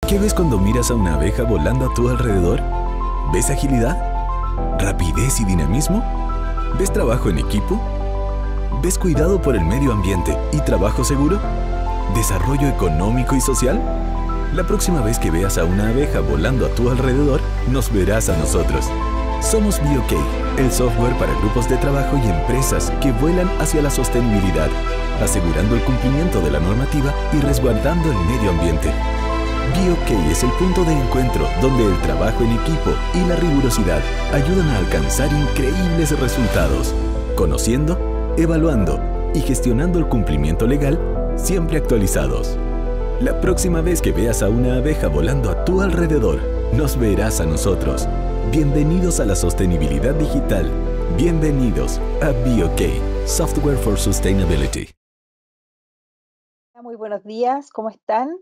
¿Qué ves cuando miras a una abeja volando a tu alrededor? ¿Ves agilidad? ¿Rapidez y dinamismo? ¿Ves trabajo en equipo? ¿Ves cuidado por el medio ambiente y trabajo seguro? ¿Desarrollo económico y social? La próxima vez que veas a una abeja volando a tu alrededor, nos verás a nosotros. Somos BioK, el software para grupos de trabajo y empresas que vuelan hacia la sostenibilidad, asegurando el cumplimiento de la normativa y resguardando el medio ambiente. BioK es el punto de encuentro donde el trabajo en equipo y la rigurosidad ayudan a alcanzar increíbles resultados, conociendo, evaluando y gestionando el cumplimiento legal, siempre actualizados. La próxima vez que veas a una abeja volando a tu alrededor, nos verás a nosotros. Bienvenidos a la sostenibilidad digital. Bienvenidos a BioK, Software for Sustainability. Muy buenos días, ¿cómo están?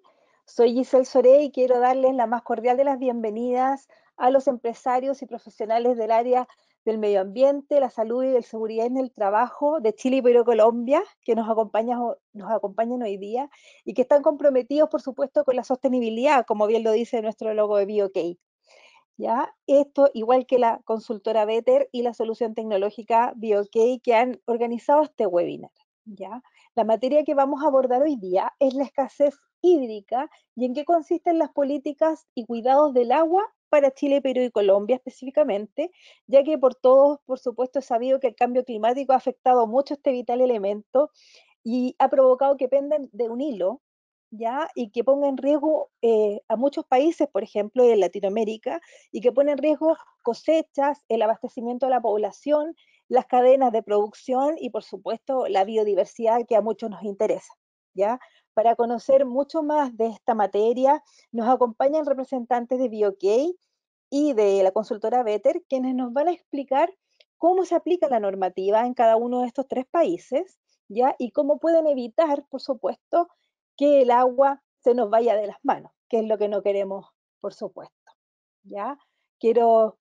Soy Giselle Soré y quiero darles la más cordial de las bienvenidas a los empresarios y profesionales del área del medio ambiente, la salud y la seguridad en el trabajo de Chile y Perú, Colombia, que nos acompañan hoy día y que están comprometidos, por supuesto, con la sostenibilidad, como bien lo dice nuestro logo de BioK. ¿Ya? Esto, igual que la consultora Better y la solución tecnológica BioK, que han organizado este webinar. ¿Ya? La materia que vamos a abordar hoy día es la escasez hídrica y en qué consisten las políticas y cuidados del agua para Chile, Perú y Colombia específicamente, ya que por todos, por supuesto, es sabido que el cambio climático ha afectado mucho este vital elemento y ha provocado que pendan de un hilo, ¿ya? Y que ponga en riesgo a muchos países, por ejemplo, en Latinoamérica, y que pone en riesgo cosechas, el abastecimiento de la población, las cadenas de producción y, por supuesto, la biodiversidad que a muchos nos interesa, ¿ya? Para conocer mucho más de esta materia, nos acompañan representantes de BioK y de la consultora Better, quienes nos van a explicar cómo se aplica la normativa en cada uno de estos tres países, ¿ya? Y cómo pueden evitar, por supuesto, que el agua se nos vaya de las manos, que es lo que no queremos, por supuesto, ¿ya? Quiero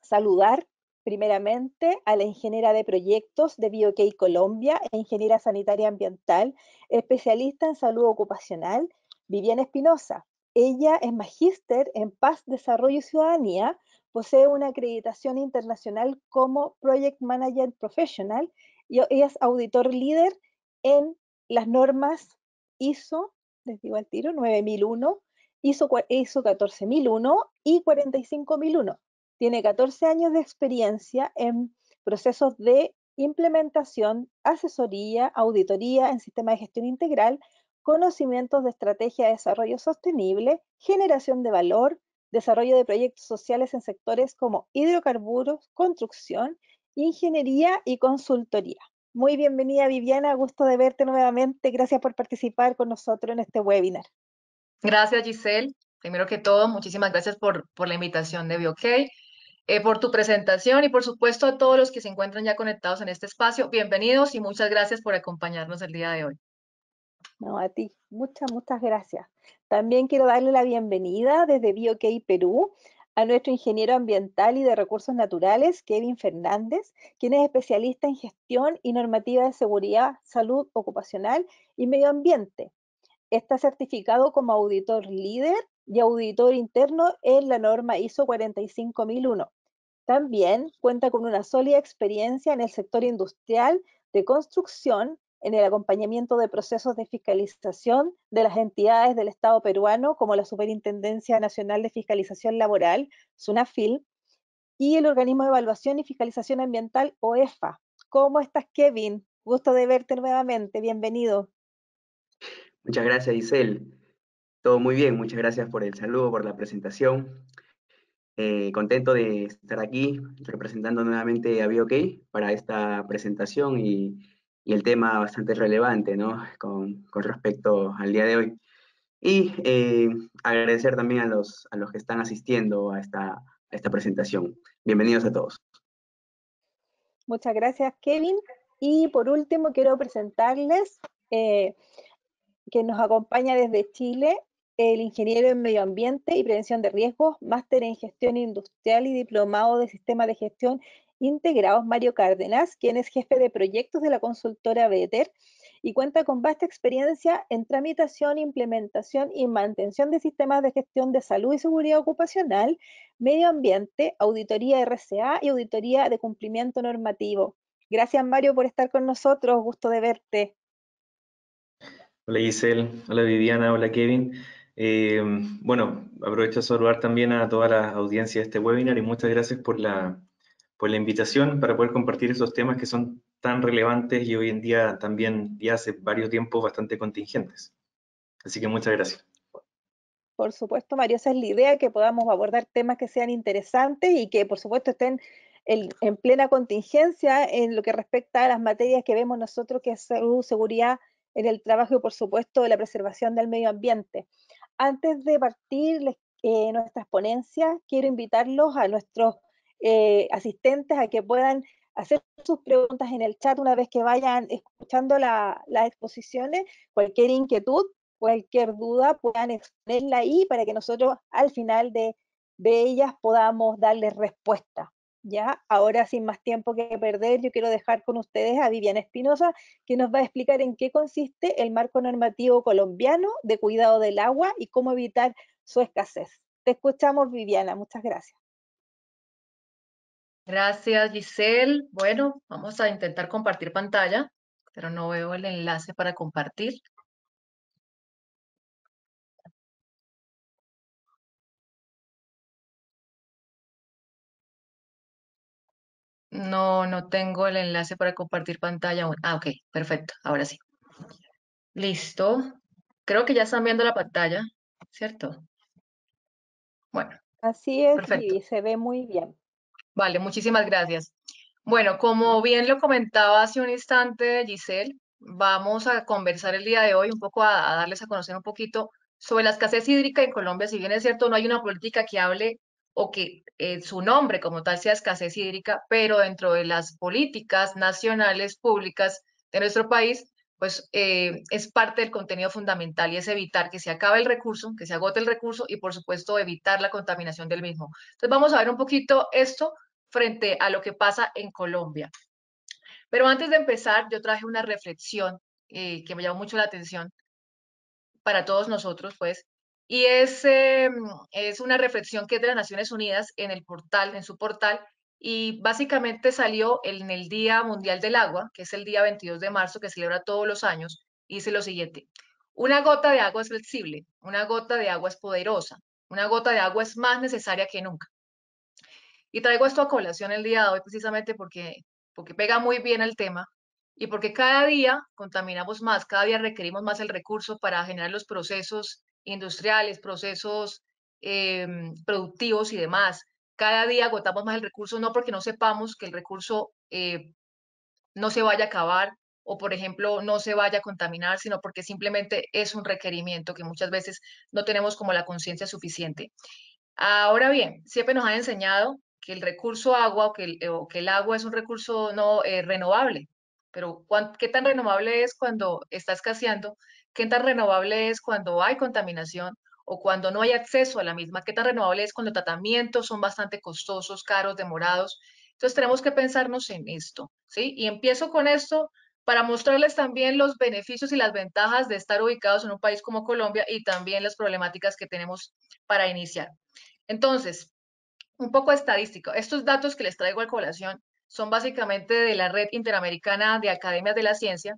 saludar primeramente a la ingeniera de proyectos de BioK Colombia e ingeniera sanitaria ambiental, especialista en salud ocupacional, Viviana Espinosa. Ella es magíster en paz, desarrollo y ciudadanía, posee una acreditación internacional como Project Manager Professional y es auditor líder en las normas ISO, les digo al tiro, 9001, ISO 14001 y 45001. Tiene 14 años de experiencia en procesos de implementación, asesoría, auditoría en sistema de gestión integral, conocimientos de estrategia de desarrollo sostenible, generación de valor, desarrollo de proyectos sociales en sectores como hidrocarburos, construcción, ingeniería y consultoría. Muy bienvenida, Viviana, gusto de verte nuevamente. Gracias por participar con nosotros en este webinar. Gracias, Giselle. Primero que todo, muchísimas gracias por la invitación de BioK, por tu presentación y por supuesto a todos los que se encuentran ya conectados en este espacio. Bienvenidos y muchas gracias por acompañarnos el día de hoy. No, a ti, muchas gracias. También quiero darle la bienvenida desde BioK Perú a nuestro ingeniero ambiental y de recursos naturales, Kevin Fernández, quien es especialista en gestión y normativa de seguridad, salud ocupacional y medio ambiente. Está certificado como auditor líder y auditor interno en la norma ISO 45001. También cuenta con una sólida experiencia en el sector industrial de construcción, en el acompañamiento de procesos de fiscalización de las entidades del Estado peruano, como la Superintendencia Nacional de Fiscalización Laboral, SUNAFIL, y el Organismo de Evaluación y Fiscalización Ambiental, OEFA. ¿Cómo estás, Kevin? Gusto de verte nuevamente. Bienvenido. Muchas gracias, Giselle. Todo muy bien, muchas gracias por el saludo, por la presentación. Contento de estar aquí representando nuevamente a BioK para esta presentación y el tema bastante relevante, ¿no? Con respecto al día de hoy. Y agradecer también a los que están asistiendo a esta presentación. Bienvenidos a todos. Muchas gracias, Kevin. Y por último, quiero presentarles que nos acompaña desde Chile, el ingeniero en medio ambiente y prevención de riesgos, máster en gestión industrial y diplomado de sistemas de gestión integrados, Mario Cárdenas, quien es jefe de proyectos de la consultora Better y cuenta con vasta experiencia en tramitación, implementación y mantención de sistemas de gestión de salud y seguridad ocupacional, medio ambiente, auditoría RCA y auditoría de cumplimiento normativo. Gracias, Mario, por estar con nosotros. Gusto de verte. Hola Giselle, hola Viviana, hola Kevin. Bueno, aprovecho de saludar también a toda la audiencia de este webinar y muchas gracias por la invitación para poder compartir esos temas que son tan relevantes y hoy en día también ya hace varios tiempos bastante contingentes. Así que muchas gracias. Por supuesto, Mario, esa es la idea, que podamos abordar temas que sean interesantes y que, por supuesto, estén en plena contingencia en lo que respecta a las materias que vemos nosotros, que es salud, seguridad en el trabajo y, por supuesto, la preservación del medio ambiente. Antes de partir nuestras ponencias, quiero invitarlos a nuestros asistentes a que puedan hacer sus preguntas en el chat una vez que vayan escuchando las exposiciones. Cualquier inquietud, cualquier duda, puedan exponerla ahí para que nosotros al final de ellas podamos darles respuesta. Ya, ahora sin más tiempo que perder, yo quiero dejar con ustedes a Viviana Espinosa, que nos va a explicar en qué consiste el marco normativo colombiano de cuidado del agua y cómo evitar su escasez. Te escuchamos, Viviana. Muchas gracias. Gracias, Giselle. Bueno, vamos a intentar compartir pantalla, pero no veo el enlace para compartir. No tengo el enlace para compartir pantalla aún. Ah, ok, perfecto, ahora sí. Listo. Creo que ya están viendo la pantalla, ¿cierto? Bueno, así es, perfecto. Vivi, se ve muy bien. Vale, muchísimas gracias. Bueno, como bien lo comentaba hace un instante Giselle, vamos a conversar el día de hoy un poco a darles a conocer un poquito sobre la escasez hídrica en Colombia. Si bien es cierto, no hay una política que hable o que su nombre como tal sea escasez hídrica, pero dentro de las políticas nacionales públicas de nuestro país, pues es parte del contenido fundamental y es evitar que se acabe el recurso, que se agote el recurso y por supuesto evitar la contaminación del mismo. Entonces vamos a ver un poquito esto frente a lo que pasa en Colombia. Pero antes de empezar, yo traje una reflexión que me llamó mucho la atención para todos nosotros, pues, y es una reflexión que es de las Naciones Unidas en el portal, en su portal, y básicamente salió en el Día Mundial del Agua, que es el día 22 de marzo, que se celebra todos los años, y dice lo siguiente: una gota de agua es flexible, una gota de agua es poderosa, una gota de agua es más necesaria que nunca. Y traigo esto a colación el día de hoy precisamente porque pega muy bien el tema y porque cada día contaminamos más, cada día requerimos más el recurso para generar los procesos industriales, procesos productivos y demás. Cada día agotamos más el recurso, no porque no sepamos que el recurso no se vaya a acabar o, por ejemplo, no se vaya a contaminar, sino porque simplemente es un requerimiento que muchas veces no tenemos como la conciencia suficiente. Ahora bien, siempre nos han enseñado que el recurso agua o que el agua es un recurso no renovable, pero ¿qué tan renovable es cuando está escaseando? ¿Qué tan renovable es cuando hay contaminación o cuando no hay acceso a la misma? ¿Qué tan renovable es cuando tratamientos son bastante costosos, caros, demorados? Entonces tenemos que pensarnos en esto, ¿sí? Y empiezo con esto para mostrarles también los beneficios y las ventajas de estar ubicados en un país como Colombia y también las problemáticas que tenemos para iniciar. Entonces, un poco estadístico. Estos datos que les traigo a colación son básicamente de la Red Interamericana de Academias de la Ciencia,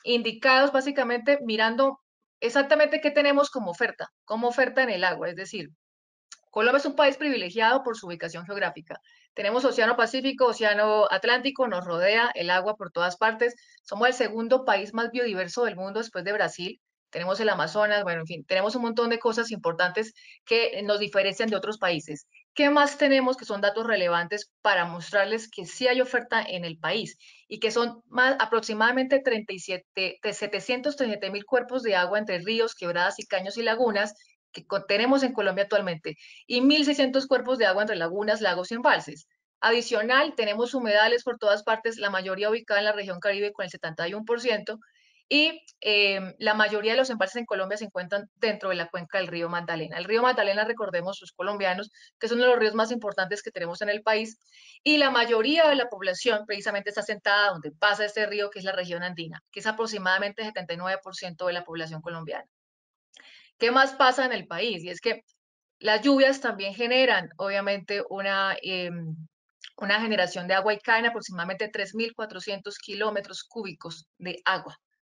indicados básicamente mirando exactamente qué tenemos como oferta en el agua. Es decir, Colombia es un país privilegiado por su ubicación geográfica. Tenemos Océano Pacífico, Océano Atlántico, nos rodea el agua por todas partes. Somos el segundo país más biodiverso del mundo después de Brasil. Tenemos el Amazonas, bueno, en fin, tenemos un montón de cosas importantes que nos diferencian de otros países. ¿Qué más tenemos que son datos relevantes para mostrarles que sí hay oferta en el país y que son aproximadamente 737.000 cuerpos de agua entre ríos, quebradas y caños y lagunas que tenemos en Colombia actualmente y 1.600 cuerpos de agua entre lagunas, lagos y embalses? Adicional, tenemos humedales por todas partes, la mayoría ubicada en la región Caribe con el 71%, y la mayoría de los embalses en Colombia se encuentran dentro de la cuenca del río Magdalena. El río Magdalena, recordemos los colombianos, que es uno de los ríos más importantes que tenemos en el país, y la mayoría de la población precisamente está asentada donde pasa este río, que es la región andina, que es aproximadamente el 79% de la población colombiana. ¿Qué más pasa en el país? Y es que las lluvias también generan, obviamente, una generación de agua y caen aproximadamente 3.400 kilómetros cúbicos de agua.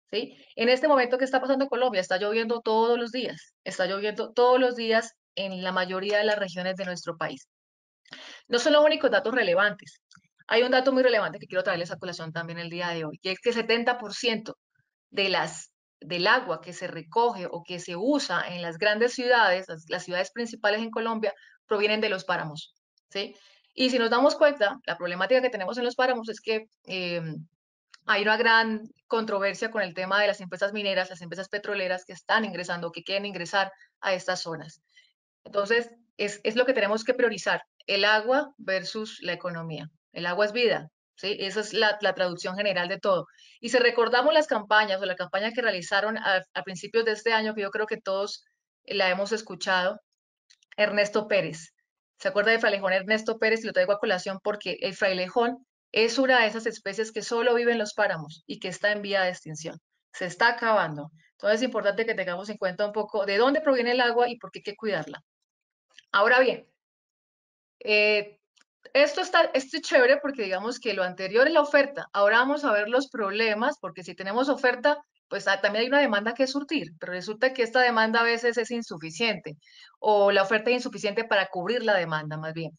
¿Sí? En este momento, ¿qué está pasando en Colombia? Está lloviendo todos los días, está lloviendo todos los días en la mayoría de las regiones de nuestro país. No son los únicos datos relevantes. Hay un dato muy relevante que quiero traerles a colación también el día de hoy, y es que 70% del agua que se recoge o que se usa en las grandes ciudades, las ciudades principales en Colombia, provienen de los páramos, ¿sí? Y si nos damos cuenta, la problemática que tenemos en los páramos es que hay una gran controversia con el tema de las empresas mineras, las empresas petroleras que están ingresando, que quieren ingresar a estas zonas. Entonces, es lo que tenemos que priorizar, el agua versus la economía. El agua es vida, ¿sí? Esa es la traducción general de todo. Y si recordamos las campañas o la campaña que realizaron a principios de este año, que yo creo que todos la hemos escuchado, Ernesto Pérez. ¿Se acuerda de Frailejón Ernesto Pérez? Y lo traigo a colación porque el frailejón es una de esas especies que solo vive en los páramos y que está en vía de extinción. Se está acabando. Entonces es importante que tengamos en cuenta un poco de dónde proviene el agua y por qué hay que cuidarla. Ahora bien, esto es chévere porque digamos que lo anterior es la oferta. Ahora vamos a ver los problemas, porque si tenemos oferta, pues también hay una demanda que surtir, pero resulta que esta demanda a veces es insuficiente o la oferta es insuficiente para cubrir la demanda más bien.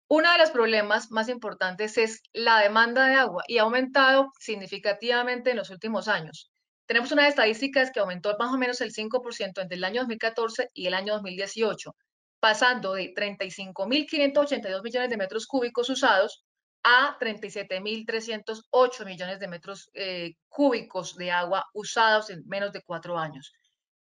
Uno de los problemas más importantes es la demanda de agua y ha aumentado significativamente en los últimos años. Tenemos unas estadísticas que aumentó más o menos el 5% entre el año 2014 y el año 2018, pasando de 35.582 millones de metros cúbicos usados a 37.308 millones de metros cúbicos de agua usados en menos de 4 años.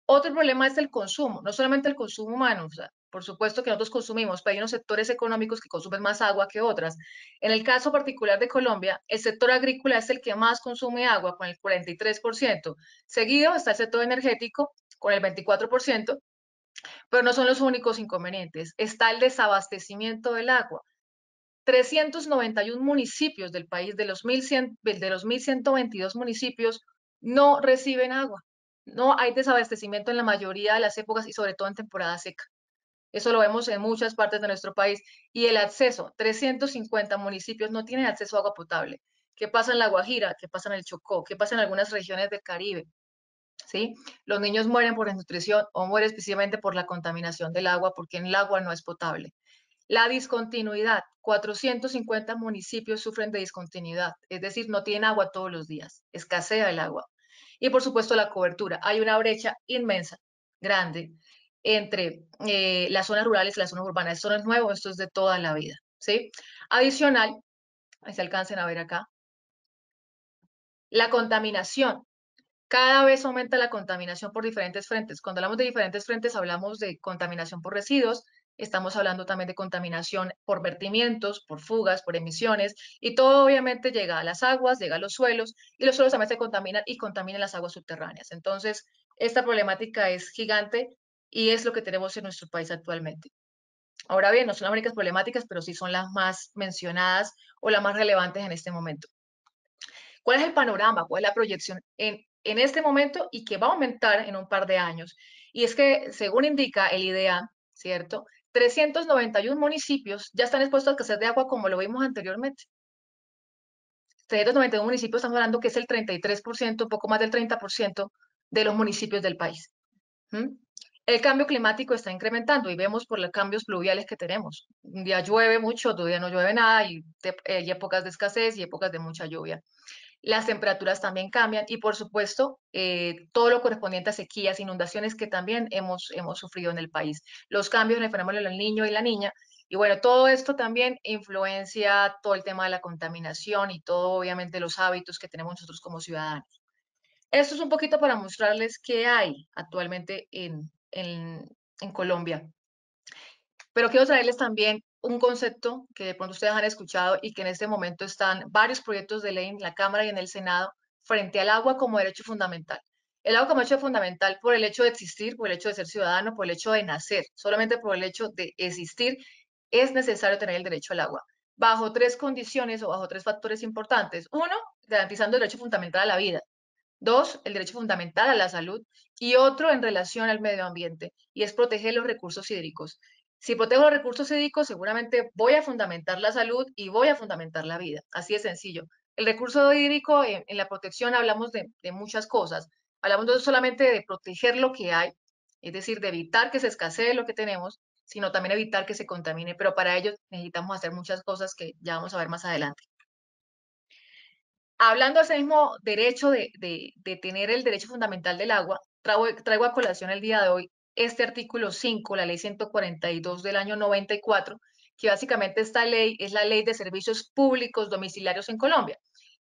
Otro problema es el consumo, no solamente el consumo humano, o sea, por supuesto que nosotros consumimos, pero hay unos sectores económicos que consumen más agua que otras. En el caso particular de Colombia, el sector agrícola es el que más consume agua, con el 43%. Seguido está el sector energético, con el 24%, pero no son los únicos inconvenientes. Está el desabastecimiento del agua. 391 municipios del país, de los 1.122 municipios, no reciben agua. No hay desabastecimiento en la mayoría de las épocas y sobre todo en temporada seca. Eso lo vemos en muchas partes de nuestro país. Y el acceso, 350 municipios no tienen acceso a agua potable. ¿Qué pasa en La Guajira? ¿Qué pasa en el Chocó? ¿Qué pasa en algunas regiones del Caribe? ¿Sí? Los niños mueren por desnutrición o mueren especialmente por la contaminación del agua porque el agua no es potable. La discontinuidad, 450 municipios sufren de discontinuidad, es decir, no tienen agua todos los días, escasea el agua. Y por supuesto la cobertura, hay una brecha inmensa, grande, entre las zonas rurales y las zonas urbanas. Esto no es nuevo, esto es de toda la vida, ¿sí? Adicional, ahí se alcancen a ver acá, la contaminación. Cada vez aumenta la contaminación por diferentes frentes. Cuando hablamos de diferentes frentes, hablamos de contaminación por residuos, estamos hablando también de contaminación por vertimientos, por fugas, por emisiones, y todo obviamente llega a las aguas, llega a los suelos, y los suelos también se contaminan y contaminan las aguas subterráneas. Entonces, esta problemática es gigante y es lo que tenemos en nuestro país actualmente. Ahora bien, no son las únicas problemáticas, pero sí son las más mencionadas o las más relevantes en este momento. ¿Cuál es el panorama? ¿Cuál es la proyección en este momento y que va a aumentar en un par de años? Y es que, según indica el IDEA, ¿cierto? 391 municipios ya están expuestos a escasez de agua como lo vimos anteriormente. 391 municipios, estamos hablando que es el 33%, un poco más del 30% de los municipios del país. El cambio climático está incrementando y vemos por los cambios pluviales que tenemos. Un día llueve mucho, otro día no llueve nada y hay épocas de escasez y épocas de mucha lluvia. Las temperaturas también cambian y por supuesto todo lo correspondiente a sequías, inundaciones que también hemos sufrido en el país. Los cambios en el fenómeno del niño y la niña. Y bueno, todo esto también influencia todo el tema de la contaminación y todo obviamente los hábitos que tenemos nosotros como ciudadanos. Esto es un poquito para mostrarles qué hay actualmente en Colombia. Pero quiero traerles también un concepto que de pronto ustedes han escuchado y que en este momento están varios proyectos de ley en la Cámara y en el Senado, frente al agua como derecho fundamental. El agua como derecho fundamental por el hecho de existir, por el hecho de ser ciudadano, por el hecho de nacer, solamente por el hecho de existir, es necesario tener el derecho al agua, bajo 3 condiciones o bajo 3 factores importantes. 1, garantizando el derecho fundamental a la vida. 2, el derecho fundamental a la salud. Y otro en relación al medio ambiente, y es proteger los recursos hídricos. Si protejo los recursos hídricos, seguramente voy a fundamentar la salud y voy a fundamentar la vida. Así de sencillo. El recurso hídrico, en la protección hablamos de muchas cosas. Hablamos no solamente de proteger lo que hay, es decir, de evitar que se escasee lo que tenemos, sino también evitar que se contamine. Pero para ello necesitamos hacer muchas cosas que ya vamos a ver más adelante. Hablando de ese mismo derecho de tener el derecho fundamental del agua, traigo a colación el día de hoy este artículo 5, la ley 142 del año 94, que básicamente esta ley es la ley de servicios públicos domiciliarios en Colombia,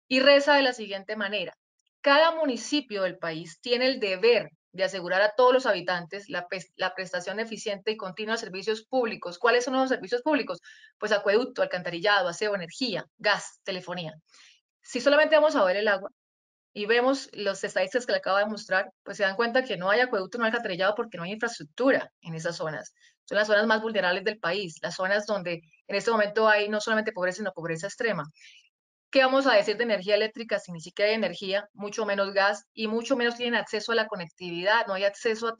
y reza de la siguiente manera: cada municipio del país tiene el deber de asegurar a todos los habitantes la prestación eficiente y continua de servicios públicos. ¿Cuáles son los servicios públicos? Pues acueducto, alcantarillado, aseo, energía, gas, telefonía. Si solamente vamos a ver el agua y vemos las estadísticas que le acabo de mostrar, pues se dan cuenta que no hay acueducto, no hay alcantarillado porque no hay infraestructura en esas zonas. Son las zonas más vulnerables del país, las zonas donde en este momento hay no solamente pobreza, sino pobreza extrema. ¿Qué vamos a decir de energía eléctrica si ni siquiera hay energía, mucho menos gas y mucho menos tienen acceso a la conectividad? No hay acceso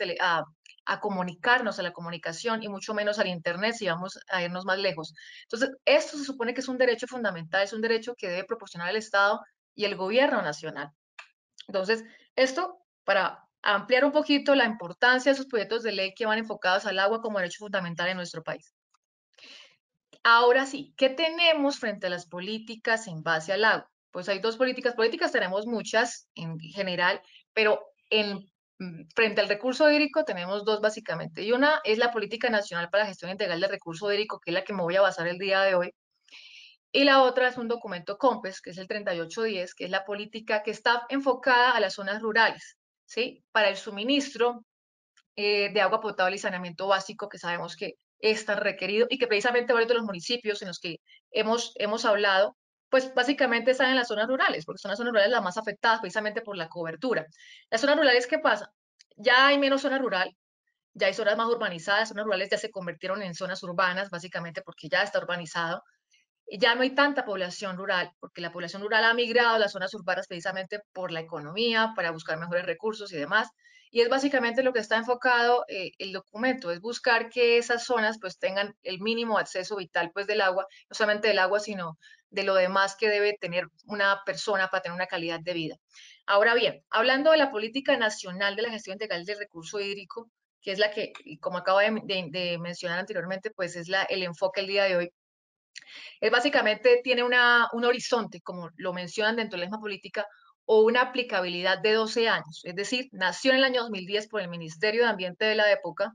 a comunicarnos, a la comunicación y mucho menos al internet si vamos a irnos más lejos. Entonces, esto se supone que es un derecho fundamental, es un derecho que debe proporcionar el Estado y el gobierno nacional. Entonces, esto para ampliar un poquito la importancia de esos proyectos de ley que van enfocados al agua como derecho fundamental en nuestro país. Ahora sí, ¿qué tenemos frente a las políticas en base al agua? Pues hay dos políticas tenemos muchas en general, pero frente al recurso hídrico tenemos dos básicamente. Y una es la Política Nacional para la Gestión Integral del Recurso Hídrico, que es la que me voy a basar el día de hoy. Y la otra es un documento COMPES, que es el 3810, que es la política que está enfocada a las zonas rurales, ¿sí? Para el suministro de agua potable y saneamiento básico, que sabemos que es tan requerido y que precisamente ahorita los municipios en los que hemos hablado, pues básicamente están en las zonas rurales, porque son las zonas rurales las más afectadas precisamente por la cobertura. Las zonas rurales, ¿qué pasa? Ya hay menos zona rural, ya hay zonas más urbanizadas, zonas rurales ya se convirtieron en zonas urbanas, básicamente porque ya está urbanizado. Ya no hay tanta población rural, porque la población rural ha migrado a las zonas urbanas precisamente por la economía, para buscar mejores recursos y demás. Y es básicamente lo que está enfocado el documento, es buscar que esas zonas pues tengan el mínimo acceso vital pues del agua, no solamente del agua, sino de lo demás que debe tener una persona para tener una calidad de vida. Ahora bien, hablando de la política nacional de la gestión integral del recurso hídrico, que es la que, como acabo de mencionar anteriormente, pues es el enfoque el día de hoy. Él básicamente tiene un horizonte, como lo mencionan dentro de la misma política, o una aplicabilidad de 12 años. Es decir, nació en el año 2010 por el Ministerio de Ambiente de la época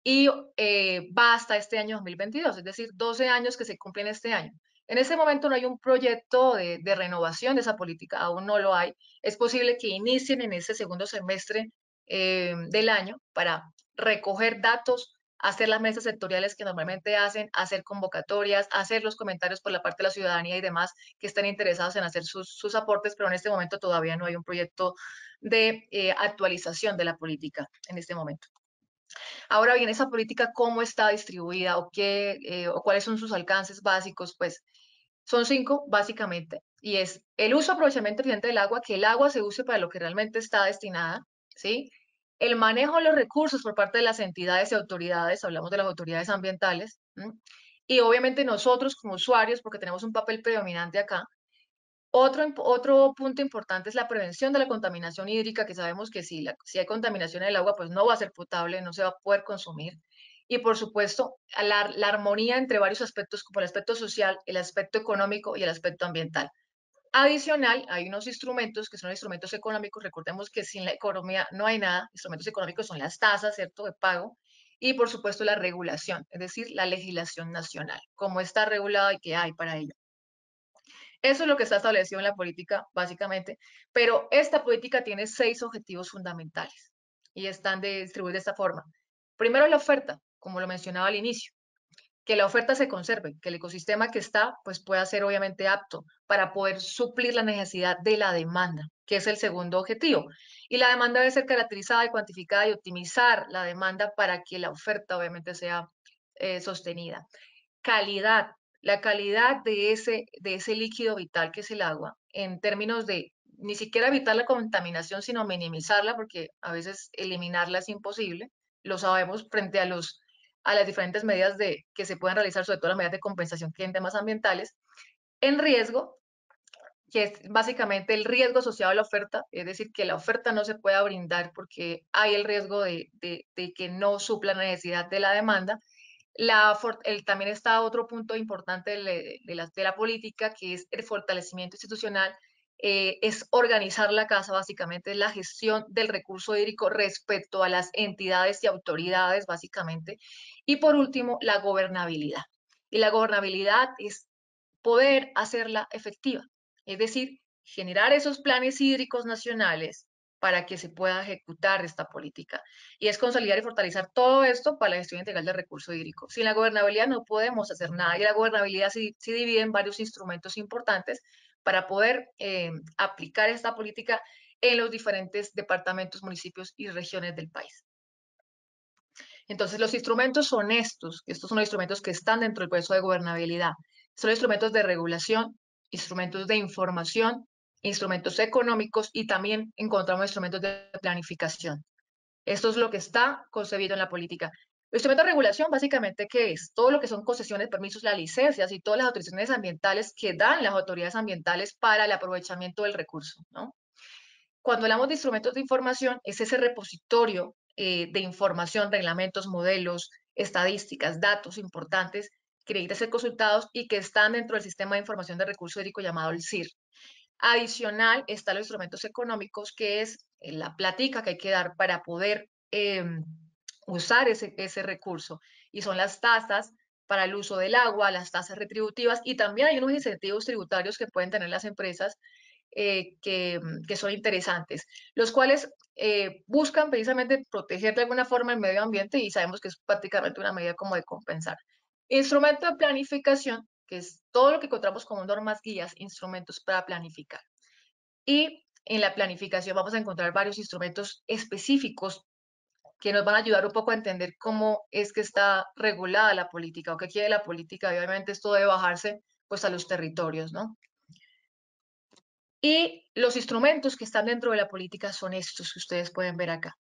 y va hasta este año 2022, es decir, 12 años que se cumplen este año. En este momento no hay un proyecto de renovación de esa política, aún no lo hay. Es posible que inicien en ese segundo semestre del año para recoger datos, hacer las mesas sectoriales que normalmente hacen, hacer convocatorias, hacer los comentarios por la parte de la ciudadanía y demás que estén interesados en hacer sus aportes, pero en este momento todavía no hay un proyecto de actualización de la política en este momento. Ahora bien, esa política, ¿cómo está distribuida o cuáles son sus alcances básicos? Pues son 5 básicamente, y es el uso, aprovechamiento eficiente del agua, que el agua se use para lo que realmente está destinada, ¿sí? El manejo de los recursos por parte de las entidades y autoridades, hablamos de las autoridades ambientales, ¿sí? Y obviamente nosotros como usuarios, porque tenemos un papel predominante acá. Otro punto importante es la prevención de la contaminación hídrica, que sabemos que si hay contaminación en el agua, pues no va a ser potable, no se va a poder consumir. Y por supuesto, la armonía entre varios aspectos, como el aspecto social, el aspecto económico y el aspecto ambiental. Adicional, hay unos instrumentos que son instrumentos económicos. Recordemos que sin la economía no hay nada. Instrumentos económicos son las tasas, ¿cierto?, de pago. Y por supuesto la regulación, es decir, la legislación nacional, cómo está regulada y qué hay para ello. Eso es lo que está establecido en la política, básicamente, pero esta política tiene 6 objetivos fundamentales y están distribuidos de esta forma. Primero, la oferta, como lo mencionaba al inicio. que la oferta se conserve, que el ecosistema que está pues pueda ser obviamente apto para poder suplir la necesidad de la demanda, que es el segundo objetivo. Y la demanda debe ser caracterizada y cuantificada y optimizar la demanda para que la oferta obviamente sea sostenida. Calidad, la calidad de ese líquido vital que es el agua, en términos de ni siquiera evitar la contaminación, sino minimizarla, porque a veces eliminarla es imposible, lo sabemos frente a las diferentes medidas que se pueden realizar, sobre todo las medidas de compensación que en temas ambientales, en riesgo, que es básicamente el riesgo asociado a la oferta, es decir, que la oferta no se pueda brindar porque hay el riesgo de que no supla la necesidad de la demanda. También está otro punto importante de la política, que es el fortalecimiento institucional, es organizar la casa, básicamente la gestión del recurso hídrico respecto a las entidades y autoridades, básicamente. Y por último, la gobernabilidad. Y la gobernabilidad es poder hacerla efectiva, es decir, generar esos planes hídricos nacionales para que se pueda ejecutar esta política. Y es consolidar y fortalecer todo esto para la gestión integral del recurso hídrico. Sin la gobernabilidad no podemos hacer nada, y la gobernabilidad se divide en varios instrumentos importantes para poder aplicar esta política en los diferentes departamentos, municipios y regiones del país. Entonces, los instrumentos son estos son los instrumentos que están dentro del proceso de gobernabilidad. Son instrumentos de regulación, instrumentos de información, instrumentos económicos, y también encontramos instrumentos de planificación. Esto es lo que está concebido en la política. El instrumento de regulación, básicamente, ¿qué es? Todo lo que son concesiones, permisos, las licencias y todas las autorizaciones ambientales que dan las autoridades ambientales para el aprovechamiento del recurso, ¿no? Cuando hablamos de instrumentos de información, es ese repositorio de información, reglamentos, modelos, estadísticas, datos importantes que necesitan ser consultados y que están dentro del sistema de información de recurso hídrico llamado el SIR. Adicional están los instrumentos económicos, que es la plática que hay que dar para poder usar ese recurso, y son las tasas para el uso del agua, las tasas retributivas, y también hay unos incentivos tributarios que pueden tener las empresas que son interesantes, los cuales buscan precisamente proteger de alguna forma el medio ambiente, y sabemos que es prácticamente una medida como de compensar. Instrumento de planificación, que es todo lo que encontramos como normas, guías, instrumentos para planificar. Y en la planificación vamos a encontrar varios instrumentos específicos que nos van a ayudar un poco a entender cómo es que está regulada la política o qué quiere la política. Y obviamente esto debe bajarse pues a los territorios, ¿no? Y los instrumentos que están dentro de la política son estos que ustedes pueden ver acá.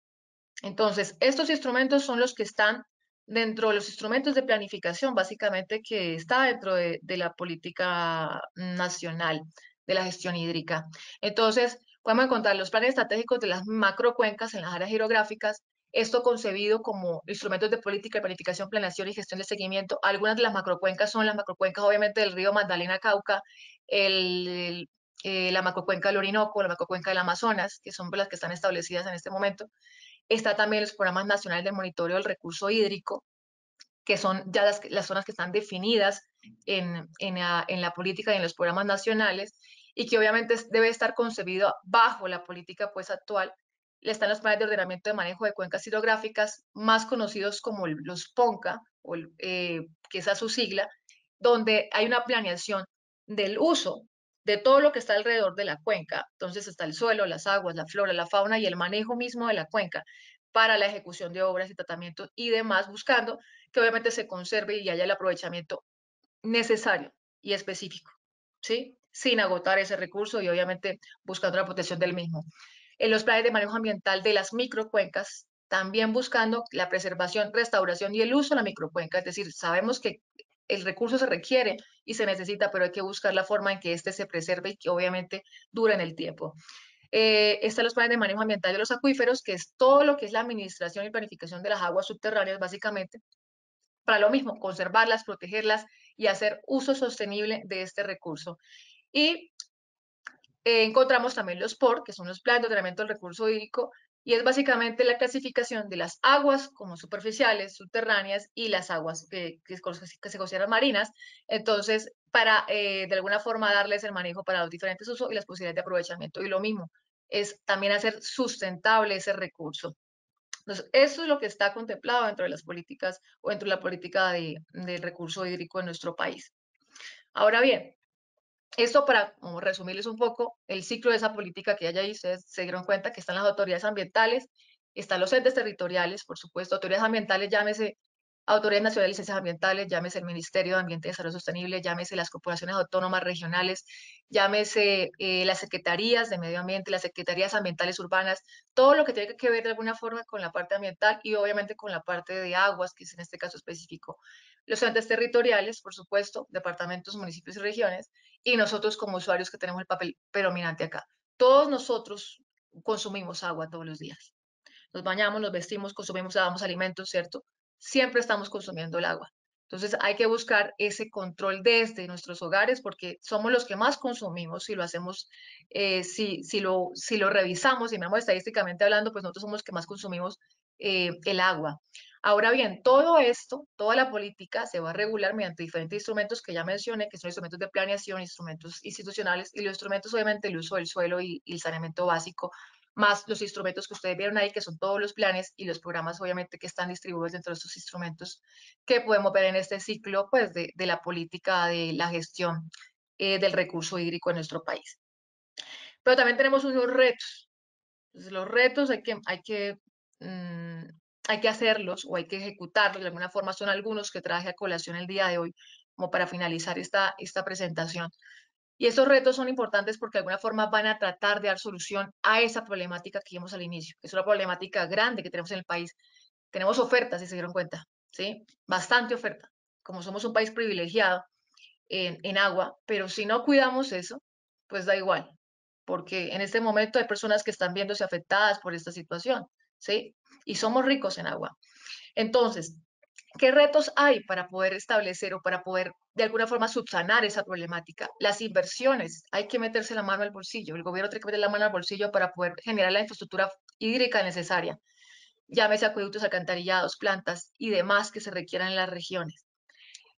Entonces, estos instrumentos son los que están dentro de los instrumentos de planificación, básicamente, que está dentro de la política nacional de la gestión hídrica. Entonces, podemos encontrar los planes estratégicos de las macrocuencas en las áreas hidrográficas, esto concebido como instrumentos de política, planificación, planeación y gestión de seguimiento. Algunas de las macrocuencas son las macrocuencas, obviamente, del río Magdalena-Cauca, la macrocuenca del Orinoco, la macrocuenca del Amazonas, que son las que están establecidas en este momento. Está también los programas nacionales de monitoreo del recurso hídrico, que son ya las zonas que están definidas en la política y en los programas nacionales, y que obviamente debe estar concebido bajo la política pues actual. Están los planes de ordenamiento de manejo de cuencas hidrográficas, más conocidos como los PONCA, que esa es su sigla, donde hay una planeación del uso de todo lo que está alrededor de la cuenca. Entonces está el suelo, las aguas, la flora, la fauna y el manejo mismo de la cuenca para la ejecución de obras y tratamientos y demás, buscando que obviamente se conserve y haya el aprovechamiento necesario y específico, ¿sí? Sin agotar ese recurso y obviamente buscando la protección del mismo. En los planes de manejo ambiental de las microcuencas, también buscando la preservación, restauración y el uso de la microcuenca, es decir, sabemos que el recurso se requiere y se necesita, pero hay que buscar la forma en que éste se preserve y que obviamente dure en el tiempo. Están los planes de manejo ambiental de los acuíferos, que es todo lo que es la administración y planificación de las aguas subterráneas, básicamente, para lo mismo, conservarlas, protegerlas y hacer uso sostenible de este recurso. Y encontramos también los POR, que son los planes de ordenamiento del recurso hídrico, y es básicamente la clasificación de las aguas como superficiales, subterráneas, y las aguas que se consideran marinas. Entonces, para de alguna forma darles el manejo para los diferentes usos y las posibilidades de aprovechamiento. Y lo mismo, es también hacer sustentable ese recurso. Entonces, eso es lo que está contemplado dentro de las políticas o dentro de la política del recurso hídrico en nuestro país. Ahora bien, esto para como resumirles un poco el ciclo de esa política que hay ahí, ustedes se dieron cuenta que están las autoridades ambientales, están los entes territoriales, por supuesto, autoridades ambientales, llámese autoridades nacionales de licencias ambientales, llámese el Ministerio de Ambiente y Desarrollo Sostenible, llámese las corporaciones autónomas regionales, llámese las secretarías de medio ambiente, las secretarías ambientales urbanas, todo lo que tiene que ver de alguna forma con la parte ambiental y obviamente con la parte de aguas, que es en este caso específico. Los entes territoriales, por supuesto, departamentos, municipios y regiones, y nosotros como usuarios que tenemos el papel predominante acá. Todos nosotros consumimos agua todos los días. Nos bañamos, nos vestimos, consumimos, damos alimentos, ¿cierto? Siempre estamos consumiendo el agua. Entonces hay que buscar ese control desde nuestros hogares porque somos los que más consumimos si lo hacemos, si lo revisamos y miramos estadísticamente hablando, pues nosotros somos los que más consumimos el agua. Ahora bien, todo esto, toda la política se va a regular mediante diferentes instrumentos que ya mencioné, que son instrumentos de planeación, instrumentos institucionales y los instrumentos, obviamente, el uso del suelo y el saneamiento básico, más los instrumentos que ustedes vieron ahí, que son todos los planes y los programas, obviamente, que están distribuidos dentro de estos instrumentos que podemos ver en este ciclo, pues, de la política de la gestión del recurso hídrico en nuestro país. Pero también tenemos unos retos. Entonces, los retos hay que hacerlos o hay que ejecutarlos. De alguna forma son algunos que traje a colación el día de hoy, como para finalizar esta presentación. Y estos retos son importantes porque de alguna forma van a tratar de dar solución a esa problemática que vimos al inicio, que es una problemática grande que tenemos en el país. Tenemos ofertas, si se dieron cuenta, ¿sí? Bastante oferta. Como somos un país privilegiado en agua, pero si no cuidamos eso, pues da igual, porque en este momento hay personas que están viéndose afectadas por esta situación, ¿sí? Y somos ricos en agua. Entonces, ¿qué retos hay para poder establecer o para poder de alguna forma subsanar esa problemática? Las inversiones, hay que meterse la mano al bolsillo, el gobierno tiene que meter la mano al bolsillo para poder generar la infraestructura hídrica necesaria, llámese acueductos, alcantarillados, plantas y demás que se requieran en las regiones.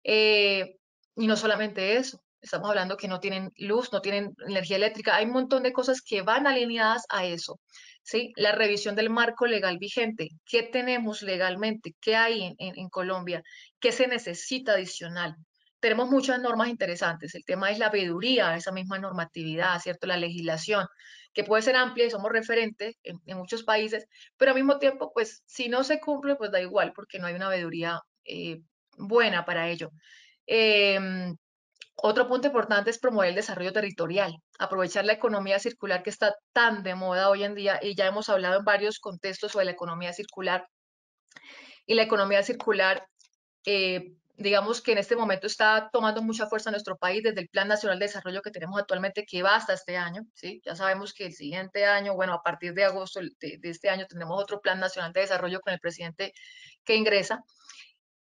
Y no solamente eso, estamos hablando que no tienen luz, no tienen energía eléctrica, hay un montón de cosas que van alineadas a eso, ¿sí? La revisión del marco legal vigente, ¿qué tenemos legalmente? ¿Qué hay en Colombia? ¿Qué se necesita adicional? Tenemos muchas normas interesantes, el tema es la veeduría, esa misma normatividad, ¿cierto? La legislación, que puede ser amplia y somos referentes en muchos países, pero al mismo tiempo, pues, si no se cumple, pues da igual, porque no hay una veeduría buena para ello. Otro punto importante es promover el desarrollo territorial, aprovechar la economía circular que está tan de moda hoy en día y ya hemos hablado en varios contextos sobre la economía circular. Y la economía circular, digamos que en este momento está tomando mucha fuerza en nuestro país desde el Plan Nacional de Desarrollo que tenemos actualmente, que va hasta este año, ¿sí? Ya sabemos que el siguiente año, bueno, a partir de agosto de este año tendremos otro Plan Nacional de Desarrollo con el presidente que ingresa.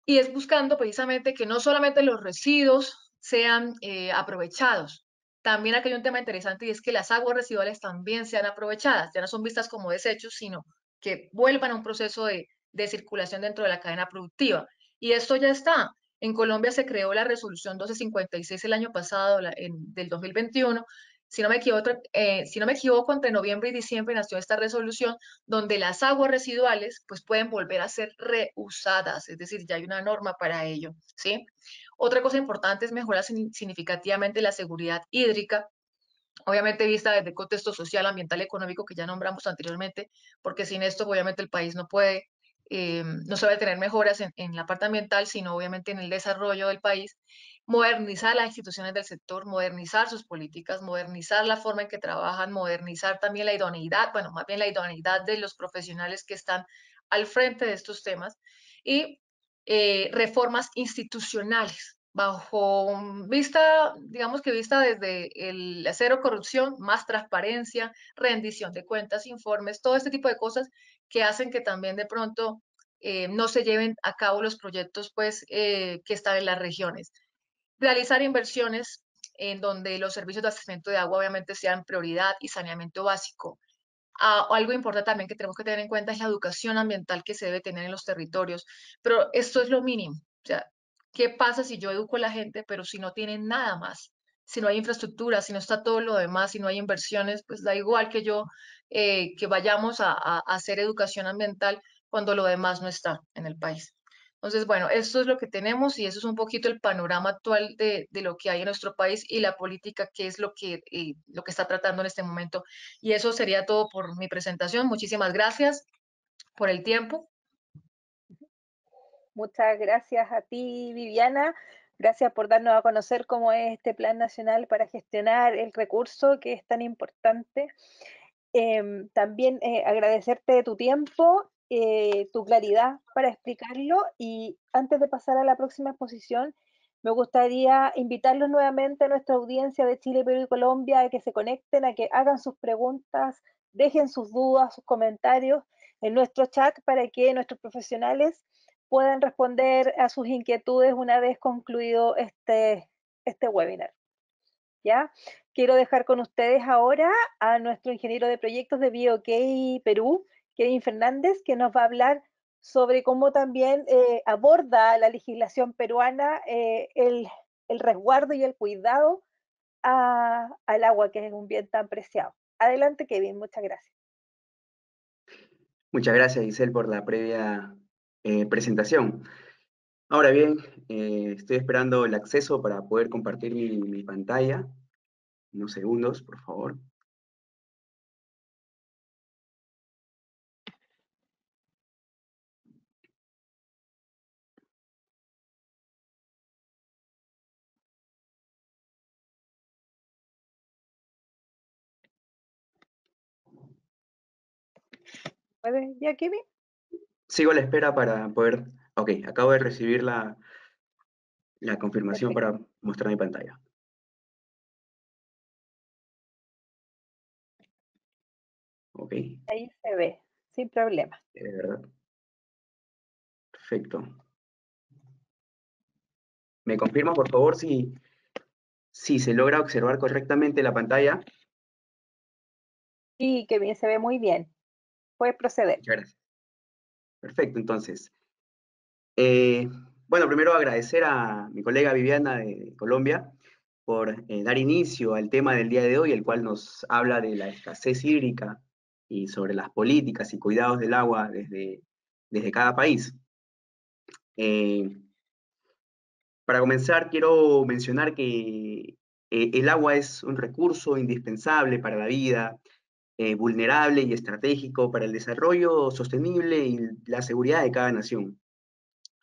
Y es buscando precisamente que no solamente los residuos sean aprovechados, también aquí hay un tema interesante y es que las aguas residuales también sean aprovechadas, ya no son vistas como desechos, sino que vuelvan a un proceso de circulación dentro de la cadena productiva. Y esto ya está. En Colombia se creó la resolución 1256 el año pasado, del 2021. Si no me equivoco, entre noviembre y diciembre nació esta resolución donde las aguas residuales pues pueden volver a ser reusadas, es decir, ya hay una norma para ello, ¿sí? Otra cosa importante es mejorar significativamente la seguridad hídrica, obviamente vista desde el contexto social, ambiental, económico que ya nombramos anteriormente, porque sin esto obviamente el país no puede, no se va a tener mejoras en la parte ambiental, sino obviamente en el desarrollo del país. Modernizar las instituciones del sector, modernizar sus políticas, modernizar la forma en que trabajan, modernizar también la idoneidad, bueno, más bien la idoneidad de los profesionales que están al frente de estos temas y reformas institucionales bajo vista, digamos que vista desde el cero corrupción, más transparencia, rendición de cuentas, informes, todo este tipo de cosas que hacen que también de pronto no se lleven a cabo los proyectos pues, que están en las regiones. Realizar inversiones en donde los servicios de abastecimiento de agua obviamente sean prioridad y saneamiento básico. Algo importante también que tenemos que tener en cuenta es la educación ambiental que se debe tener en los territorios, pero esto es lo mínimo. O sea, ¿qué pasa si yo educo a la gente, pero si no tienen nada más? Si no hay infraestructura, si no está todo lo demás, si no hay inversiones, pues da igual que vayamos a hacer educación ambiental, cuando lo demás no está en el país. Entonces, bueno, esto es lo que tenemos y eso es un poquito el panorama actual de lo que hay en nuestro país y la política, que es lo que está tratando en este momento. Y eso sería todo por mi presentación. Muchísimas gracias por el tiempo. Muchas gracias a ti, Viviana. Gracias por darnos a conocer cómo es este Plan Nacional para gestionar el recurso que es tan importante. También agradecerte tu tiempo, tu claridad para explicarlo, y antes de pasar a la próxima exposición, me gustaría invitarlos nuevamente a nuestra audiencia de Chile, Perú y Colombia a que se conecten, a que hagan sus preguntas, dejen sus dudas, sus comentarios en nuestro chat para que nuestros profesionales puedan responder a sus inquietudes una vez concluido este webinar. ¿Ya? Quiero dejar con ustedes ahora a nuestro ingeniero de proyectos de BioK Perú, Kevin Fernández, que nos va a hablar sobre cómo también aborda la legislación peruana el resguardo y el cuidado al agua, que es un bien tan preciado. Adelante, Kevin, muchas gracias. Muchas gracias, Giselle, por la previa presentación. Ahora bien, estoy esperando el acceso para poder compartir mi pantalla. Unos segundos, por favor. ¿Puedes ya, Kevin? Sigo a la espera para poder... Ok, acabo de recibir la confirmación para mostrar mi pantalla. Ok. Ahí se ve, sin problema. De verdad. Perfecto. ¿Me confirma, por favor, si se logra observar correctamente la pantalla? Sí, Kevin, se ve muy bien. Puedes proceder. Muchas gracias. Perfecto, entonces. Bueno, primero agradecer a mi colega Viviana de Colombia por dar inicio al tema del día de hoy, el cual nos habla de la escasez hídrica y sobre las políticas y cuidados del agua desde cada país. Para comenzar, quiero mencionar que el agua es un recurso indispensable para la vida, vulnerable y estratégico para el desarrollo sostenible y la seguridad de cada nación.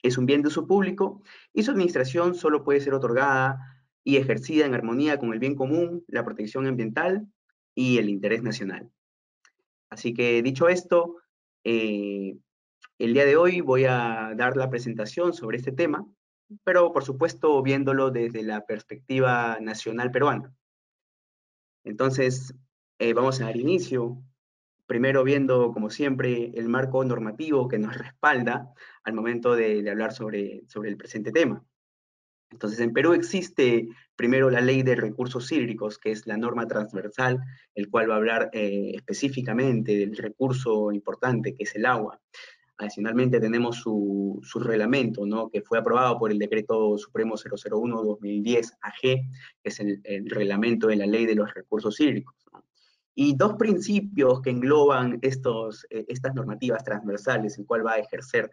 Es un bien de uso público y su administración solo puede ser otorgada y ejercida en armonía con el bien común, la protección ambiental y el interés nacional. Así que, dicho esto, el día de hoy voy a dar la presentación sobre este tema, pero por supuesto viéndolo desde la perspectiva nacional peruana. Entonces, vamos a dar inicio, primero viendo, como siempre, el marco normativo que nos respalda al momento de hablar sobre el presente tema. Entonces, en Perú existe primero la Ley de Recursos Hídricos, que es la norma transversal, el cual va a hablar específicamente del recurso importante, que es el agua. Adicionalmente tenemos su reglamento, ¿no?, que fue aprobado por el Decreto Supremo 001-2010 AG, que es el reglamento de la Ley de los Recursos Hídricos, ¿no? Y dos principios que engloban estas normativas transversales, el cual va a ejercer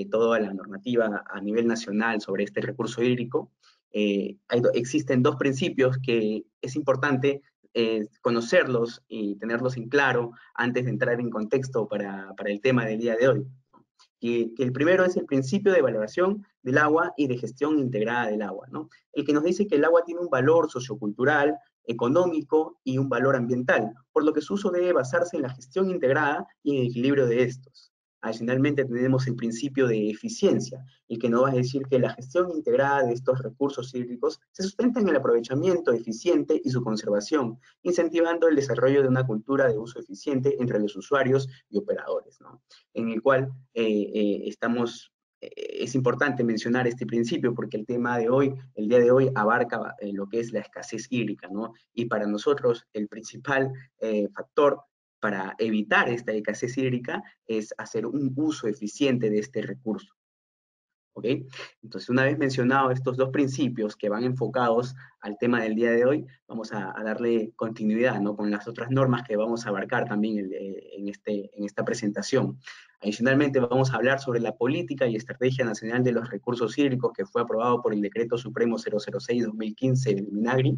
toda la normativa a nivel nacional sobre este recurso hídrico. Existen dos principios que es importante conocerlos y tenerlos en claro antes de entrar en contexto para el tema del día de hoy. Que el primero es el principio de valoración del agua y de gestión integrada del agua, ¿no? El que nos dice que el agua tiene un valor sociocultural, económico y un valor ambiental, por lo que su uso debe basarse en la gestión integrada y en el equilibrio de estos. Adicionalmente tenemos el principio de eficiencia, el que nos va a decir que la gestión integrada de estos recursos hídricos se sustenta en el aprovechamiento eficiente y su conservación, incentivando el desarrollo de una cultura de uso eficiente entre los usuarios y operadores, ¿no? En el cual es importante mencionar este principio porque el tema de hoy, el día de hoy, abarca lo que es la escasez hídrica, ¿no? Y para nosotros el principal factor para evitar esta escasez hídrica es hacer un uso eficiente de este recurso. ¿ok? Entonces, una vez mencionado estos dos principios que van enfocados al tema del día de hoy, vamos a darle continuidad, ¿no? Con las otras normas que vamos a abarcar también en esta presentación. Adicionalmente, vamos a hablar sobre la política y estrategia nacional de los recursos hídricos que fue aprobado por el Decreto Supremo 006-2015 del MINAGRI,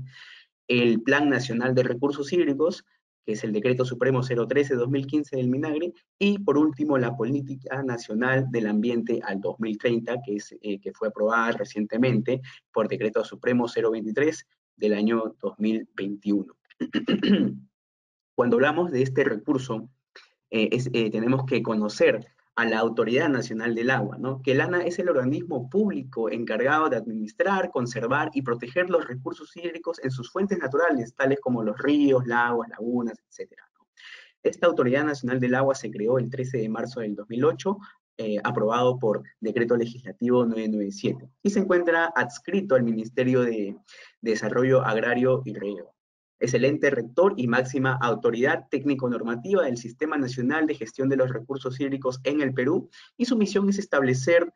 el Plan Nacional de Recursos Hídricos, que es el Decreto Supremo 013-2015 del MINAGRI, y por último la Política Nacional del Ambiente al 2030, que fue aprobada recientemente por Decreto Supremo 023 del año 2021. Cuando hablamos de este recurso, tenemos que conocer a la Autoridad Nacional del Agua, ¿no? Que el ANA es el organismo público encargado de administrar, conservar y proteger los recursos hídricos en sus fuentes naturales, tales como los ríos, lagos, lagunas, etc., ¿no? Esta Autoridad Nacional del Agua se creó el 13 de marzo del 2008, aprobado por Decreto Legislativo 997, y se encuentra adscrito al Ministerio de Desarrollo Agrario y Riego. Es el ente rector y máxima autoridad técnico-normativa del Sistema Nacional de Gestión de los Recursos Hídricos en el Perú, y su misión es establecer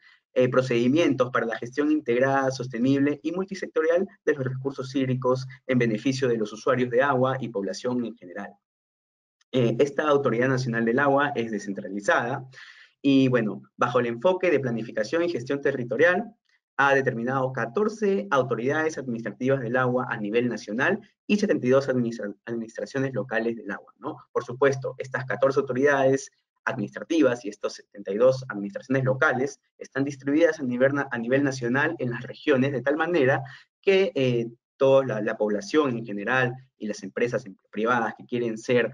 procedimientos para la gestión integrada, sostenible y multisectorial de los recursos hídricos en beneficio de los usuarios de agua y población en general. Esta Autoridad Nacional del Agua es descentralizada y, bueno, bajo el enfoque de planificación y gestión territorial, ha determinado 14 autoridades administrativas del agua a nivel nacional y 72 administraciones locales del agua, ¿no? Por supuesto, estas 14 autoridades administrativas y estos 72 administraciones locales están distribuidas a nivel nacional en las regiones, de tal manera que toda la población en general y las empresas privadas que quieren ser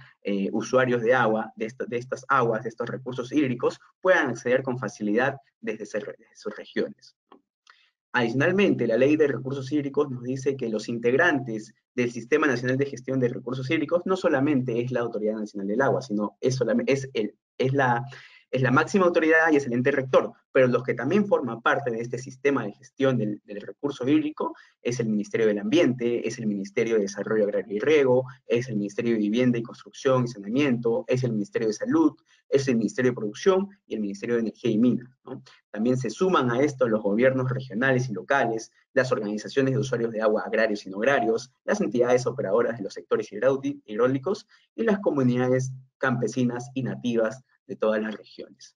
usuarios de agua, de estas aguas, de estos recursos hídricos, puedan acceder con facilidad desde sus regiones, ¿no? Adicionalmente, la Ley de Recursos Hídricos nos dice que los integrantes del Sistema Nacional de Gestión de Recursos Hídricos no solamente es la Autoridad Nacional del Agua, sino es la máxima autoridad y es el ente rector, pero los que también forman parte de este sistema de gestión del recurso hídrico es el Ministerio del Ambiente, es el Ministerio de Desarrollo Agrario y Riego, es el Ministerio de Vivienda y Construcción y Saneamiento, es el Ministerio de Salud, es el Ministerio de Producción y el Ministerio de Energía y Minas, ¿no? También se suman a esto los gobiernos regionales y locales, las organizaciones de usuarios de agua agrarios y no agrarios, las entidades operadoras de los sectores hidráulicos y las comunidades campesinas y nativas de todas las regiones.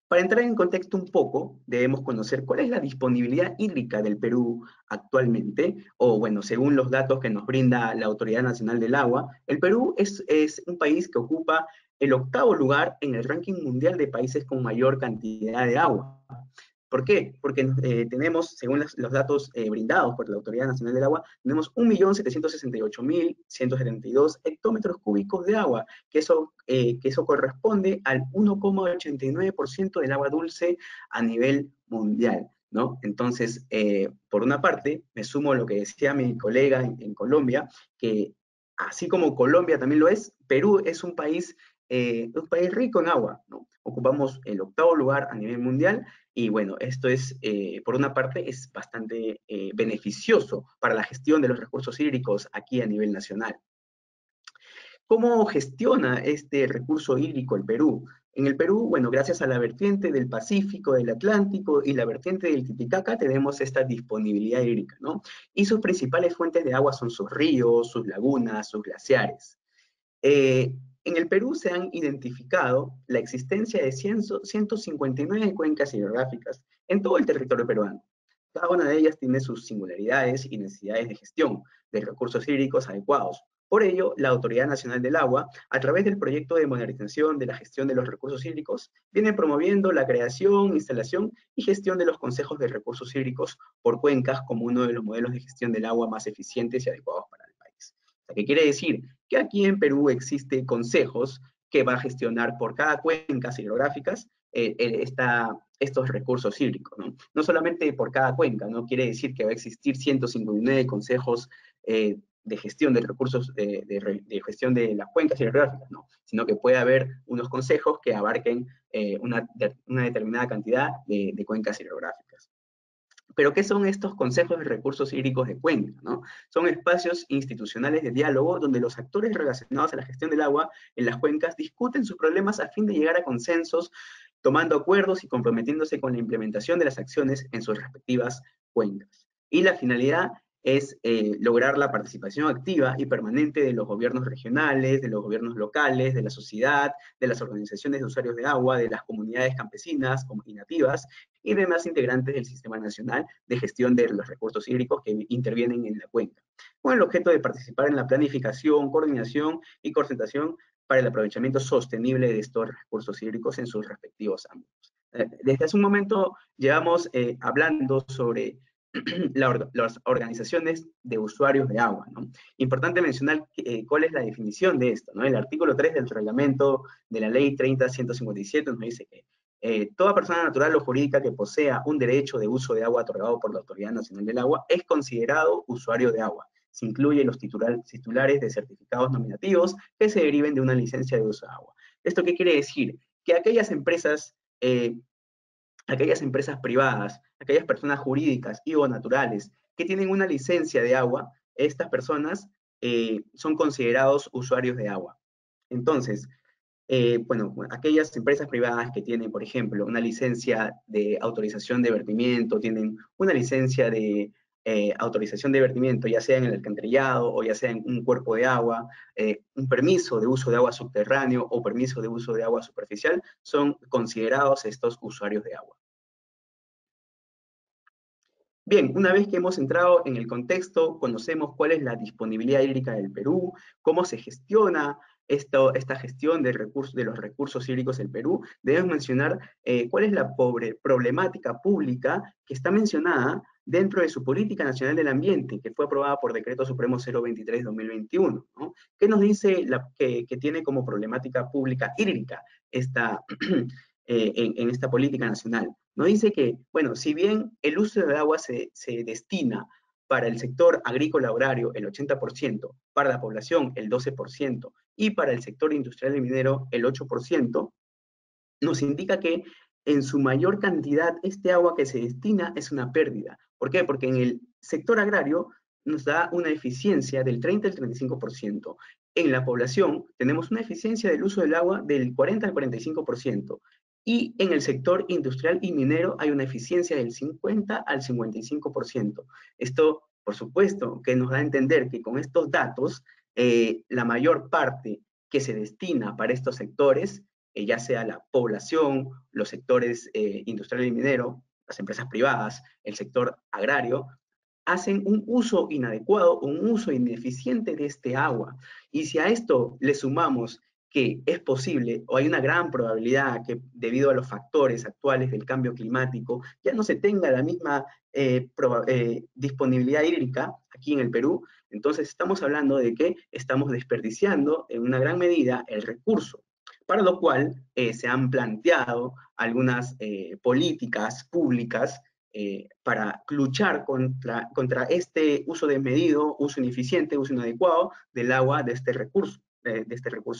Para entrar en contexto un poco, debemos conocer cuál es la disponibilidad hídrica del Perú actualmente, o bueno, según los datos que nos brinda la Autoridad Nacional del Agua, el Perú es un país que ocupa el 8º lugar en el ranking mundial de países con mayor cantidad de agua. ¿Por qué? Porque tenemos, según los datos brindados por la Autoridad Nacional del Agua, tenemos 1.768.172 hectómetros cúbicos de agua, que eso corresponde al 1,89% del agua dulce a nivel mundial, ¿no? Entonces, por una parte, me sumo a lo que decía mi colega en Colombia, que así como Colombia también lo es, Perú es un país rico en agua, ¿no? Ocupamos el 8º lugar a nivel mundial, y bueno, esto es, por una parte, es bastante beneficioso para la gestión de los recursos hídricos aquí a nivel nacional. ¿Cómo gestiona este recurso hídrico el Perú? En el Perú, bueno, gracias a la vertiente del Pacífico, del Atlántico y la vertiente del Titicaca, tenemos esta disponibilidad hídrica, ¿no? Y sus principales fuentes de agua son sus ríos, sus lagunas, sus glaciares. En el Perú se han identificado la existencia de 159 cuencas hidrográficas en todo el territorio peruano. Cada una de ellas tiene sus singularidades y necesidades de gestión de recursos hídricos adecuados. Por ello, la Autoridad Nacional del Agua, a través del proyecto de modernización de la gestión de los recursos hídricos, viene promoviendo la creación, instalación y gestión de los consejos de recursos hídricos por cuencas como uno de los modelos de gestión del agua más eficientes y adecuados para el país. ¿Qué quiere decir? Que aquí en Perú existen consejos que va a gestionar por cada cuencas hidrográficas estos recursos hídricos, ¿no? No solamente por cada cuenca, no quiere decir que va a existir 159 consejos de gestión de recursos, de gestión de las cuencas hidrográficas, no, sino que puede haber unos consejos que abarquen una determinada cantidad de cuencas hidrográficas. Pero, ¿qué son estos consejos de recursos hídricos de cuenca, ¿no? Son espacios institucionales de diálogo donde los actores relacionados a la gestión del agua en las cuencas discuten sus problemas a fin de llegar a consensos tomando acuerdos y comprometiéndose con la implementación de las acciones en sus respectivas cuencas. Y la finalidad es lograr la participación activa y permanente de los gobiernos regionales, de los gobiernos locales, de la sociedad, de las organizaciones de usuarios de agua, de las comunidades campesinas y nativas, y demás integrantes del Sistema Nacional de Gestión de los Recursos Hídricos que intervienen en la cuenca, con el objeto de participar en la planificación, coordinación y concentración para el aprovechamiento sostenible de estos recursos hídricos en sus respectivos ámbitos. Desde hace un momento llevamos hablando sobre las organizaciones de usuarios de agua, ¿no? Importante mencionar cuál es la definición de esto, ¿no? El artículo 3 del reglamento de la ley 30.157 nos dice que toda persona natural o jurídica que posea un derecho de uso de agua otorgado por la Autoridad Nacional del Agua es considerado usuario de agua. Se incluyen los titulares de certificados nominativos que se deriven de una licencia de uso de agua. ¿Esto qué quiere decir? Que aquellas empresas privadas, aquellas personas jurídicas y o naturales que tienen una licencia de agua, estas personas son considerados usuarios de agua. Entonces, bueno, aquellas empresas privadas que tienen, por ejemplo, una licencia de autorización de vertimiento, tienen una licencia de autorización de vertimiento, ya sea en el alcantarillado o ya sea en un cuerpo de agua, un permiso de uso de agua subterráneo o permiso de uso de agua superficial, son considerados estos usuarios de agua. Bien, una vez que hemos entrado en el contexto, conocemos cuál es la disponibilidad hídrica del Perú, cómo se gestiona esta gestión de los recursos hídricos del Perú, debemos mencionar cuál es la problemática pública que está mencionada dentro de su Política Nacional del Ambiente, que fue aprobada por Decreto Supremo 023/2021, ¿no? ¿Qué nos dice que tiene como problemática pública hídrica en esta política nacional? Nos dice que, bueno, si bien el uso del agua se destina para el sector agrícola agrario el 80%, para la población el 12% y para el sector industrial y minero el 8%, nos indica que en su mayor cantidad este agua que se destina es una pérdida. ¿Por qué? Porque en el sector agrario nos da una eficiencia del 30 al 35%. En la población tenemos una eficiencia del uso del agua del 40 al 45%. Y en el sector industrial y minero hay una eficiencia del 50 al 55%. Esto, por supuesto, que nos da a entender que con estos datos, la mayor parte que se destina para estos sectores, ya sea la población, los sectores industrial y minero, las empresas privadas, el sector agrario, hacen un uso inadecuado, un uso ineficiente de este agua. Y si a esto le sumamos que es posible, o hay una gran probabilidad que debido a los factores actuales del cambio climático, ya no se tenga la misma disponibilidad hídrica aquí en el Perú, entonces estamos hablando de que estamos desperdiciando en una gran medida el recurso, para lo cual se han planteado algunas políticas públicas para luchar contra este uso desmedido, uso ineficiente, uso inadecuado del agua de este recurso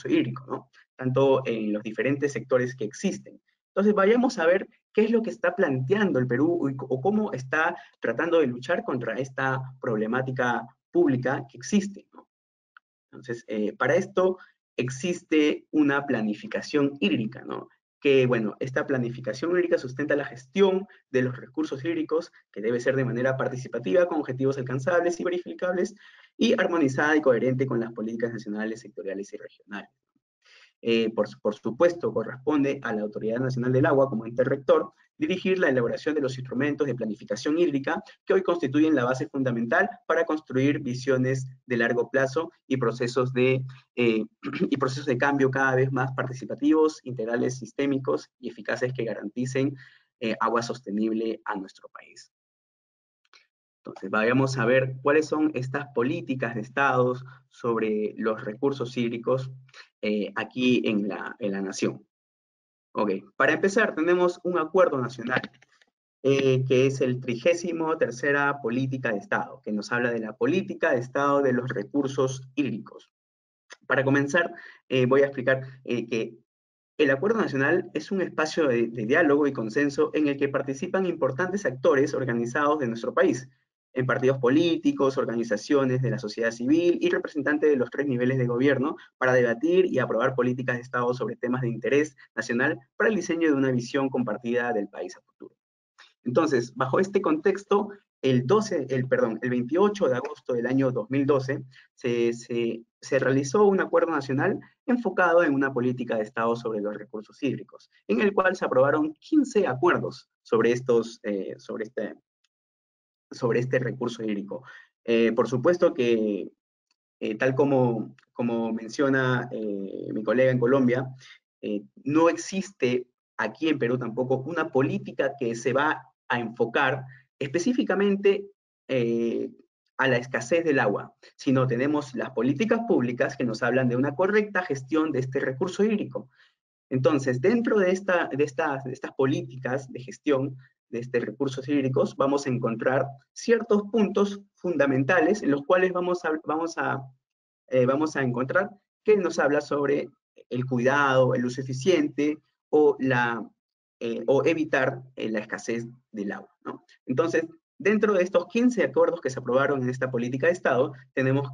hídrico, ¿no? Tanto en los diferentes sectores que existen. Entonces, vayamos a ver qué es lo que está planteando el Perú o cómo está tratando de luchar contra esta problemática pública que existe, ¿no? Entonces, para esto existe una planificación hídrica, ¿no? Que, bueno, esta planificación hídrica sustenta la gestión de los recursos hídricos, que debe ser de manera participativa, con objetivos alcanzables y verificables, y armonizada y coherente con las políticas nacionales, sectoriales y regionales. Por supuesto, corresponde a la Autoridad Nacional del Agua, como ente rector, dirigir la elaboración de los instrumentos de planificación hídrica que hoy constituyen la base fundamental para construir visiones de largo plazo y procesos de cambio cada vez más participativos, integrales, sistémicos y eficaces que garanticen agua sostenible a nuestro país. Entonces, vayamos a ver cuáles son estas políticas de estados sobre los recursos hídricos aquí en la nación. Ok, para empezar tenemos un acuerdo nacional que es el 33ª política de Estado, que nos habla de la política de Estado de los recursos hídricos. Para comenzar, voy a explicar que el Acuerdo Nacional es un espacio de diálogo y consenso en el que participan importantes actores organizados de nuestro país. en partidos políticos, organizaciones de la sociedad civil y representantes de los 3 niveles de gobierno para debatir y aprobar políticas de Estado sobre temas de interés nacional para el diseño de una visión compartida del país a futuro. Entonces, bajo este contexto, el 28 de agosto del año 2012 se realizó un acuerdo nacional enfocado en una política de Estado sobre los recursos hídricos, en el cual se aprobaron 15 acuerdos sobre este recurso hídrico. Por supuesto que, tal como menciona mi colega en Colombia, no existe aquí en Perú tampoco una política que se va a enfocar específicamente a la escasez del agua, sino tenemos las políticas públicas que nos hablan de una correcta gestión de este recurso hídrico. Entonces, dentro de estas políticas de gestión de estos recursos hídricos, vamos a encontrar ciertos puntos fundamentales en los cuales vamos a encontrar que nos habla sobre el cuidado, el uso eficiente o evitar la escasez del agua, ¿no? Entonces, dentro de estos 15 acuerdos que se aprobaron en esta política de Estado, tenemos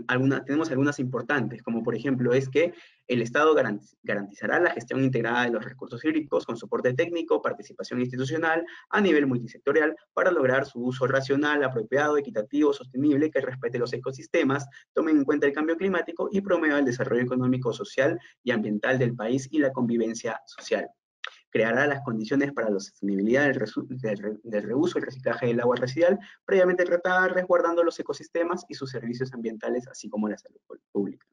algunas importantes, como por ejemplo es que el Estado garantizará la gestión integrada de los recursos hídricos con soporte técnico, participación institucional a nivel multisectorial para lograr su uso racional, apropiado, equitativo, sostenible, que respete los ecosistemas, tome en cuenta el cambio climático y promueva el desarrollo económico, social y ambiental del país y la convivencia social. Creará las condiciones para la sostenibilidad del reuso y reciclaje del agua residual, previamente tratada, resguardando los ecosistemas y sus servicios ambientales, así como la salud pública.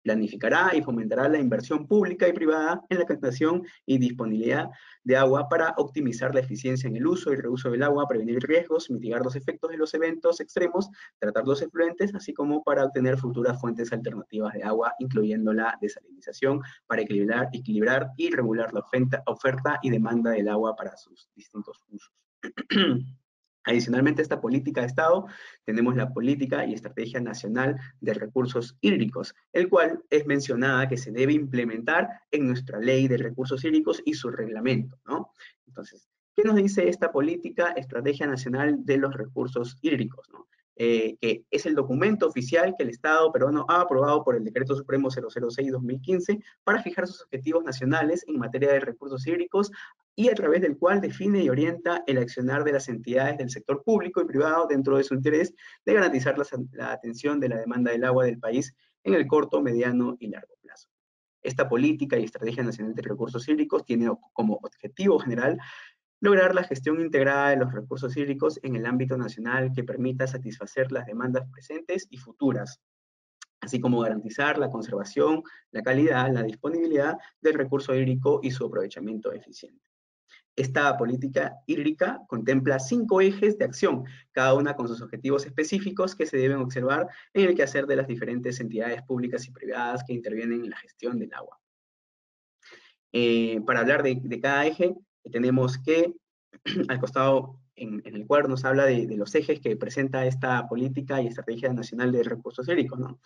Planificará y fomentará la inversión pública y privada en la captación y disponibilidad de agua para optimizar la eficiencia en el uso y reuso del agua, prevenir riesgos, mitigar los efectos de los eventos extremos, tratar los efluentes, así como para obtener futuras fuentes alternativas de agua, incluyendo la desalinización, para equilibrar y regular la oferta y demanda del agua para sus distintos usos. Adicionalmente a esta política de Estado, tenemos la Política y Estrategia Nacional de Recursos Hídricos, el cual es mencionada que se debe implementar en nuestra Ley de Recursos Hídricos y su reglamento, ¿no? Entonces, ¿qué nos dice esta Política Estrategia Nacional de los Recursos Hídricos, ¿no? Que es el documento oficial que el Estado peruano ha aprobado por el Decreto Supremo 006-2015 para fijar sus objetivos nacionales en materia de recursos hídricos y a través del cual define y orienta el accionar de las entidades del sector público y privado dentro de su interés de garantizar la atención de la demanda del agua del país en el corto, mediano y largo plazo. Esta política y estrategia nacional de recursos hídricos tiene como objetivo general lograr la gestión integrada de los recursos hídricos en el ámbito nacional que permita satisfacer las demandas presentes y futuras, así como garantizar la conservación, la calidad, la disponibilidad del recurso hídrico y su aprovechamiento eficiente. Esta política hídrica contempla 5 ejes de acción, cada una con sus objetivos específicos que se deben observar en el quehacer de las diferentes entidades públicas y privadas que intervienen en la gestión del agua. Para hablar de cada eje, tenemos que, al costado en el cual nos habla de los ejes que presenta esta política y estrategia nacional de recursos hídricos, ¿no?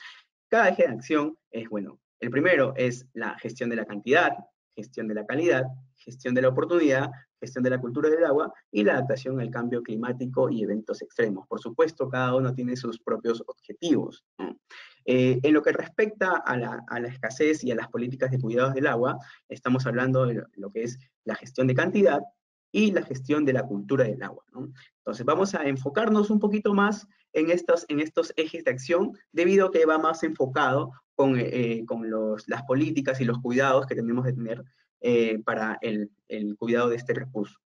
Cada eje de acción es, bueno, el primero es la gestión de la cantidad, gestión de la calidad, gestión de la oportunidad, gestión de la cultura del agua y la adaptación al cambio climático y eventos extremos. Por supuesto, cada uno tiene sus propios objetivos, ¿no? En lo que respecta a la escasez y a las políticas de cuidados del agua, estamos hablando de lo que es la gestión de cantidad y la gestión de la cultura del agua, ¿no? Entonces vamos a enfocarnos un poquito más en estos ejes de acción, debido a que va más enfocado con las políticas y los cuidados que tenemos de tener para el cuidado de este recurso.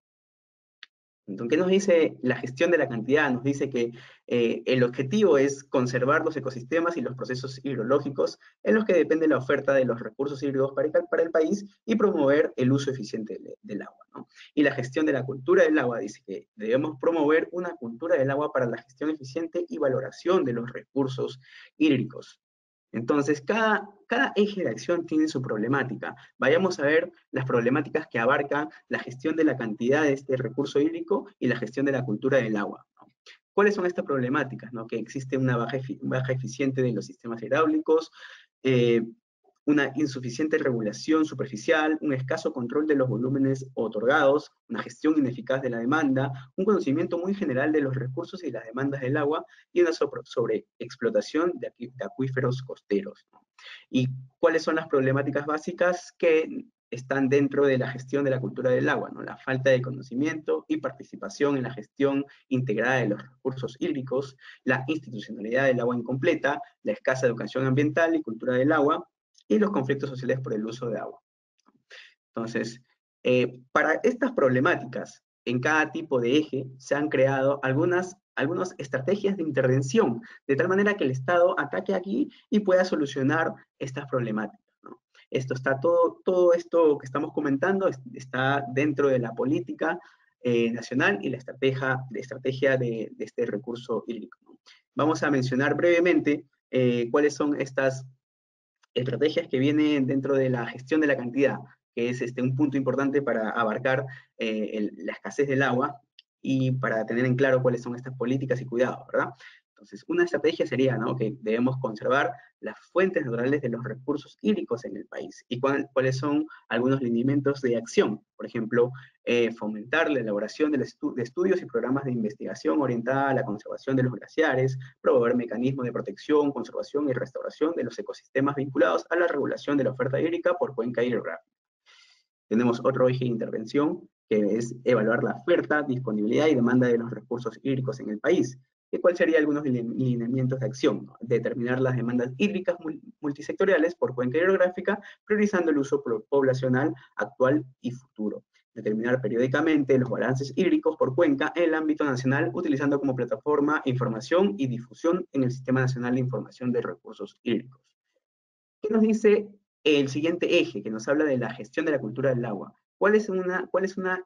Entonces, ¿qué nos dice la gestión de la cantidad? Nos dice que el objetivo es conservar los ecosistemas y los procesos hidrológicos en los que depende la oferta de los recursos hídricos para el país y promover el uso eficiente del agua, ¿no? Y la gestión de la cultura del agua dice que debemos promover una cultura del agua para la gestión eficiente y valoración de los recursos hídricos. Entonces, cada eje de acción tiene su problemática. Vayamos a ver las problemáticas que abarcan la gestión de la cantidad de este recurso hídrico y la gestión de la cultura del agua, ¿no? ¿Cuáles son estas problemáticas, ¿no? Que existe una baja eficiencia de los sistemas hidráulicos, una insuficiente regulación superficial, un escaso control de los volúmenes otorgados, una gestión ineficaz de la demanda, un conocimiento muy general de los recursos y las demandas del agua y una sobreexplotación de acuíferos costeros, ¿no? ¿Y cuáles son las problemáticas básicas que están dentro de la gestión de la cultura del agua, ¿no? La falta de conocimiento y participación en la gestión integrada de los recursos hídricos, la institucionalidad del agua incompleta, la escasa educación ambiental y cultura del agua, y los conflictos sociales por el uso de agua. Entonces, para estas problemáticas, en cada tipo de eje se han creado algunas estrategias de intervención, de tal manera que el Estado ataque aquí y pueda solucionar estas problemáticas, ¿no? Todo esto que estamos comentando está dentro de la política nacional y la estrategia de este recurso hídrico, ¿no? Vamos a mencionar brevemente cuáles son estas estrategias que vienen dentro de la gestión de la cantidad, que es un punto importante para abarcar la escasez del agua y para tener en claro cuáles son estas políticas y cuidados, ¿verdad? Entonces, una estrategia sería, ¿no?, que debemos conservar las fuentes naturales de los recursos hídricos en el país y cuáles son algunos lineamientos de acción. Por ejemplo, fomentar la elaboración de estudios y programas de investigación orientada a la conservación de los glaciares, promover mecanismos de protección, conservación y restauración de los ecosistemas vinculados a la regulación de la oferta hídrica por cuenca hidrográfica. Tenemos otro eje de intervención, que es evaluar la oferta, disponibilidad y demanda de los recursos hídricos en el país. ¿Cuáles serían algunos lineamientos de acción? Determinar las demandas hídricas multisectoriales por cuenca hidrográfica, priorizando el uso poblacional actual y futuro. Determinar periódicamente los balances hídricos por cuenca en el ámbito nacional, utilizando como plataforma información y difusión en el Sistema Nacional de Información de Recursos Hídricos. ¿Qué nos dice el siguiente eje, que nos habla de la gestión de la cultura del agua? ¿Cuál es una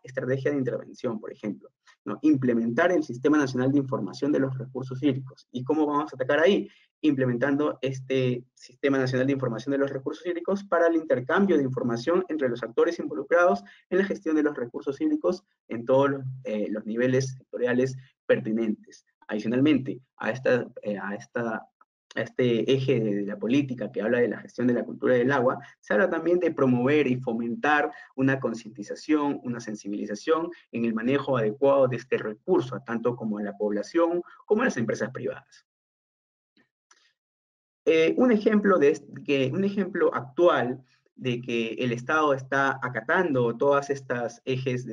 estrategia de intervención, por ejemplo? ¿No? Implementar el Sistema Nacional de Información de los Recursos Hídricos. ¿Y cómo vamos a atacar ahí? Implementando este Sistema Nacional de Información de los Recursos Hídricos para el intercambio de información entre los actores involucrados en la gestión de los recursos hídricos en todos los niveles sectoriales pertinentes. Adicionalmente, a este eje de la política que habla de la gestión de la cultura del agua, se habla también de promover y fomentar una concientización, una sensibilización en el manejo adecuado de este recurso, tanto como a la población como a las empresas privadas. Un ejemplo actual de que el Estado está acatando todas estas ejes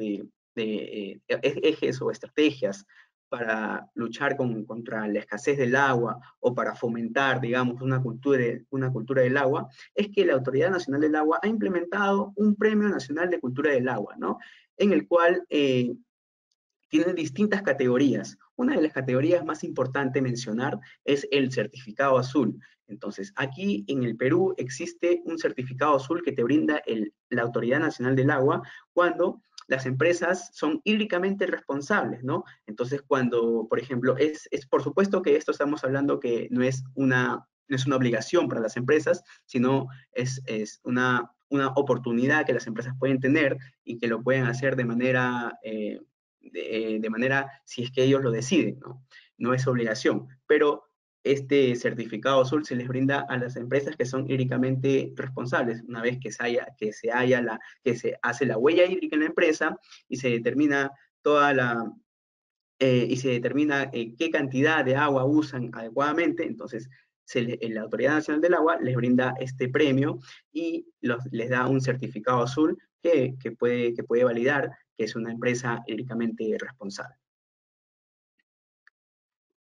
o estrategias para luchar contra la escasez del agua o para fomentar, digamos, una cultura del agua, es que la Autoridad Nacional del Agua ha implementado un Premio Nacional de Cultura del Agua, ¿no? En el cual tiene distintas categorías. Una de las categorías más importantes mencionar es el certificado azul. Entonces, aquí en el Perú existe un certificado azul que te brinda la Autoridad Nacional del Agua cuando las empresas son hídricamente responsables, ¿no? Entonces, cuando, por ejemplo, por supuesto que esto estamos hablando que no es una obligación para las empresas, sino es una oportunidad que las empresas pueden tener y que lo pueden hacer de manera si es que ellos lo deciden, ¿no? No es obligación, pero este certificado azul se les brinda a las empresas que son hídricamente responsables, una vez que se hace la huella hídrica en la empresa y se determina qué cantidad de agua usan adecuadamente. Entonces la Autoridad Nacional del Agua les brinda este premio y les da un certificado azul que puede validar que es una empresa hídricamente responsable.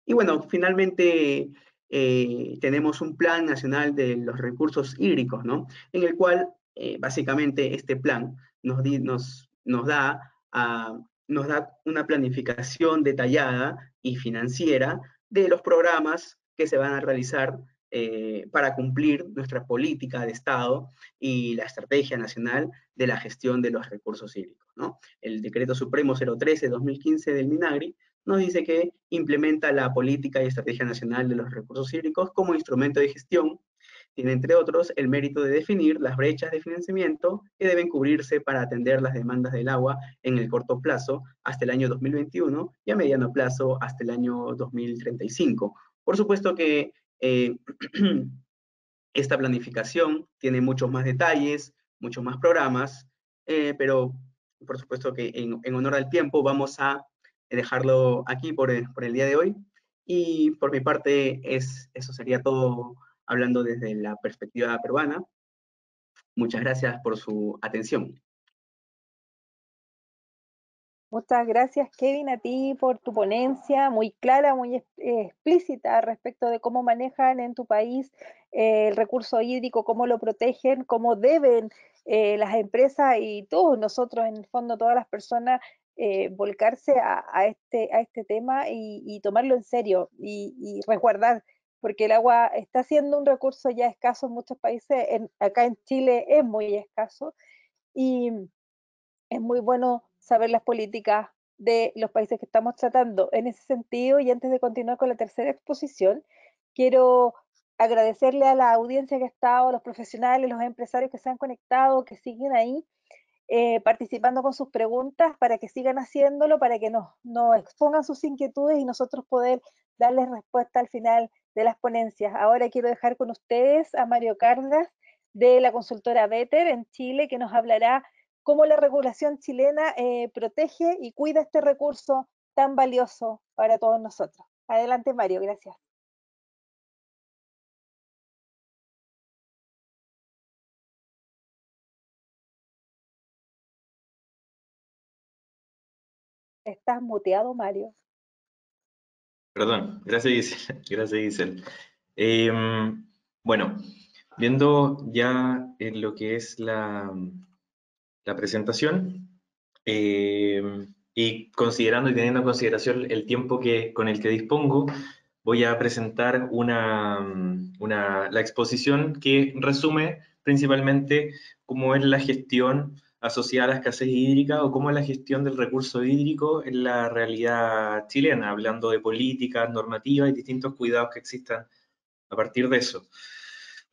Y bueno, finalmente tenemos un Plan Nacional de los Recursos Hídricos, ¿no? En el cual básicamente este plan nos da una planificación detallada y financiera de los programas que se van a realizar para cumplir nuestra política de Estado y la estrategia nacional de la gestión de los recursos hídricos, ¿no? El Decreto Supremo 013/2015 del MINAGRI nos dice que implementa la política y estrategia nacional de los recursos hídricos como instrumento de gestión. Tiene, entre otros, el mérito de definir las brechas de financiamiento que deben cubrirse para atender las demandas del agua en el corto plazo hasta el año 2021 y a mediano plazo hasta el año 2035. Por supuesto que esta planificación tiene muchos más detalles, muchos más programas, pero por supuesto que en honor al tiempo vamos a dejarlo aquí por el día de hoy. Y por mi parte, eso sería todo hablando desde la perspectiva peruana. Muchas gracias por su atención. Muchas gracias, Kevin, a ti por tu ponencia, muy clara, muy explícita respecto de cómo manejan en tu país el recurso hídrico, cómo lo protegen, cómo deben las empresas y todos nosotros, en el fondo, todas las personas, volcarse a este tema y tomarlo en serio y resguardar, porque el agua está siendo un recurso ya escaso en muchos países, acá en Chile es muy escaso, y es muy bueno saber las políticas de los países que estamos tratando. En ese sentido, y antes de continuar con la tercera exposición, quiero agradecerle a la audiencia que ha estado, a los profesionales, los empresarios que se han conectado, que siguen ahí participando con sus preguntas, para que sigan haciéndolo, para que nos expongan sus inquietudes y nosotros poder darles respuesta al final de las ponencias. Ahora quiero dejar con ustedes a Mario Cárdenas, de la consultora Better en Chile, que nos hablará cómo la regulación chilena protege y cuida este recurso tan valioso para todos nosotros. Adelante, Mario, gracias. Estás muteado, Mario. Perdón, gracias Giselle. Gracias Giselle. Bueno, viendo ya en lo que es la presentación y considerando y teniendo en consideración el tiempo con el que dispongo, voy a presentar la exposición que resume principalmente cómo es la gestión asociada a la escasez hídrica o cómo es la gestión del recurso hídrico en la realidad chilena, hablando de políticas, normativas y distintos cuidados que existan a partir de eso.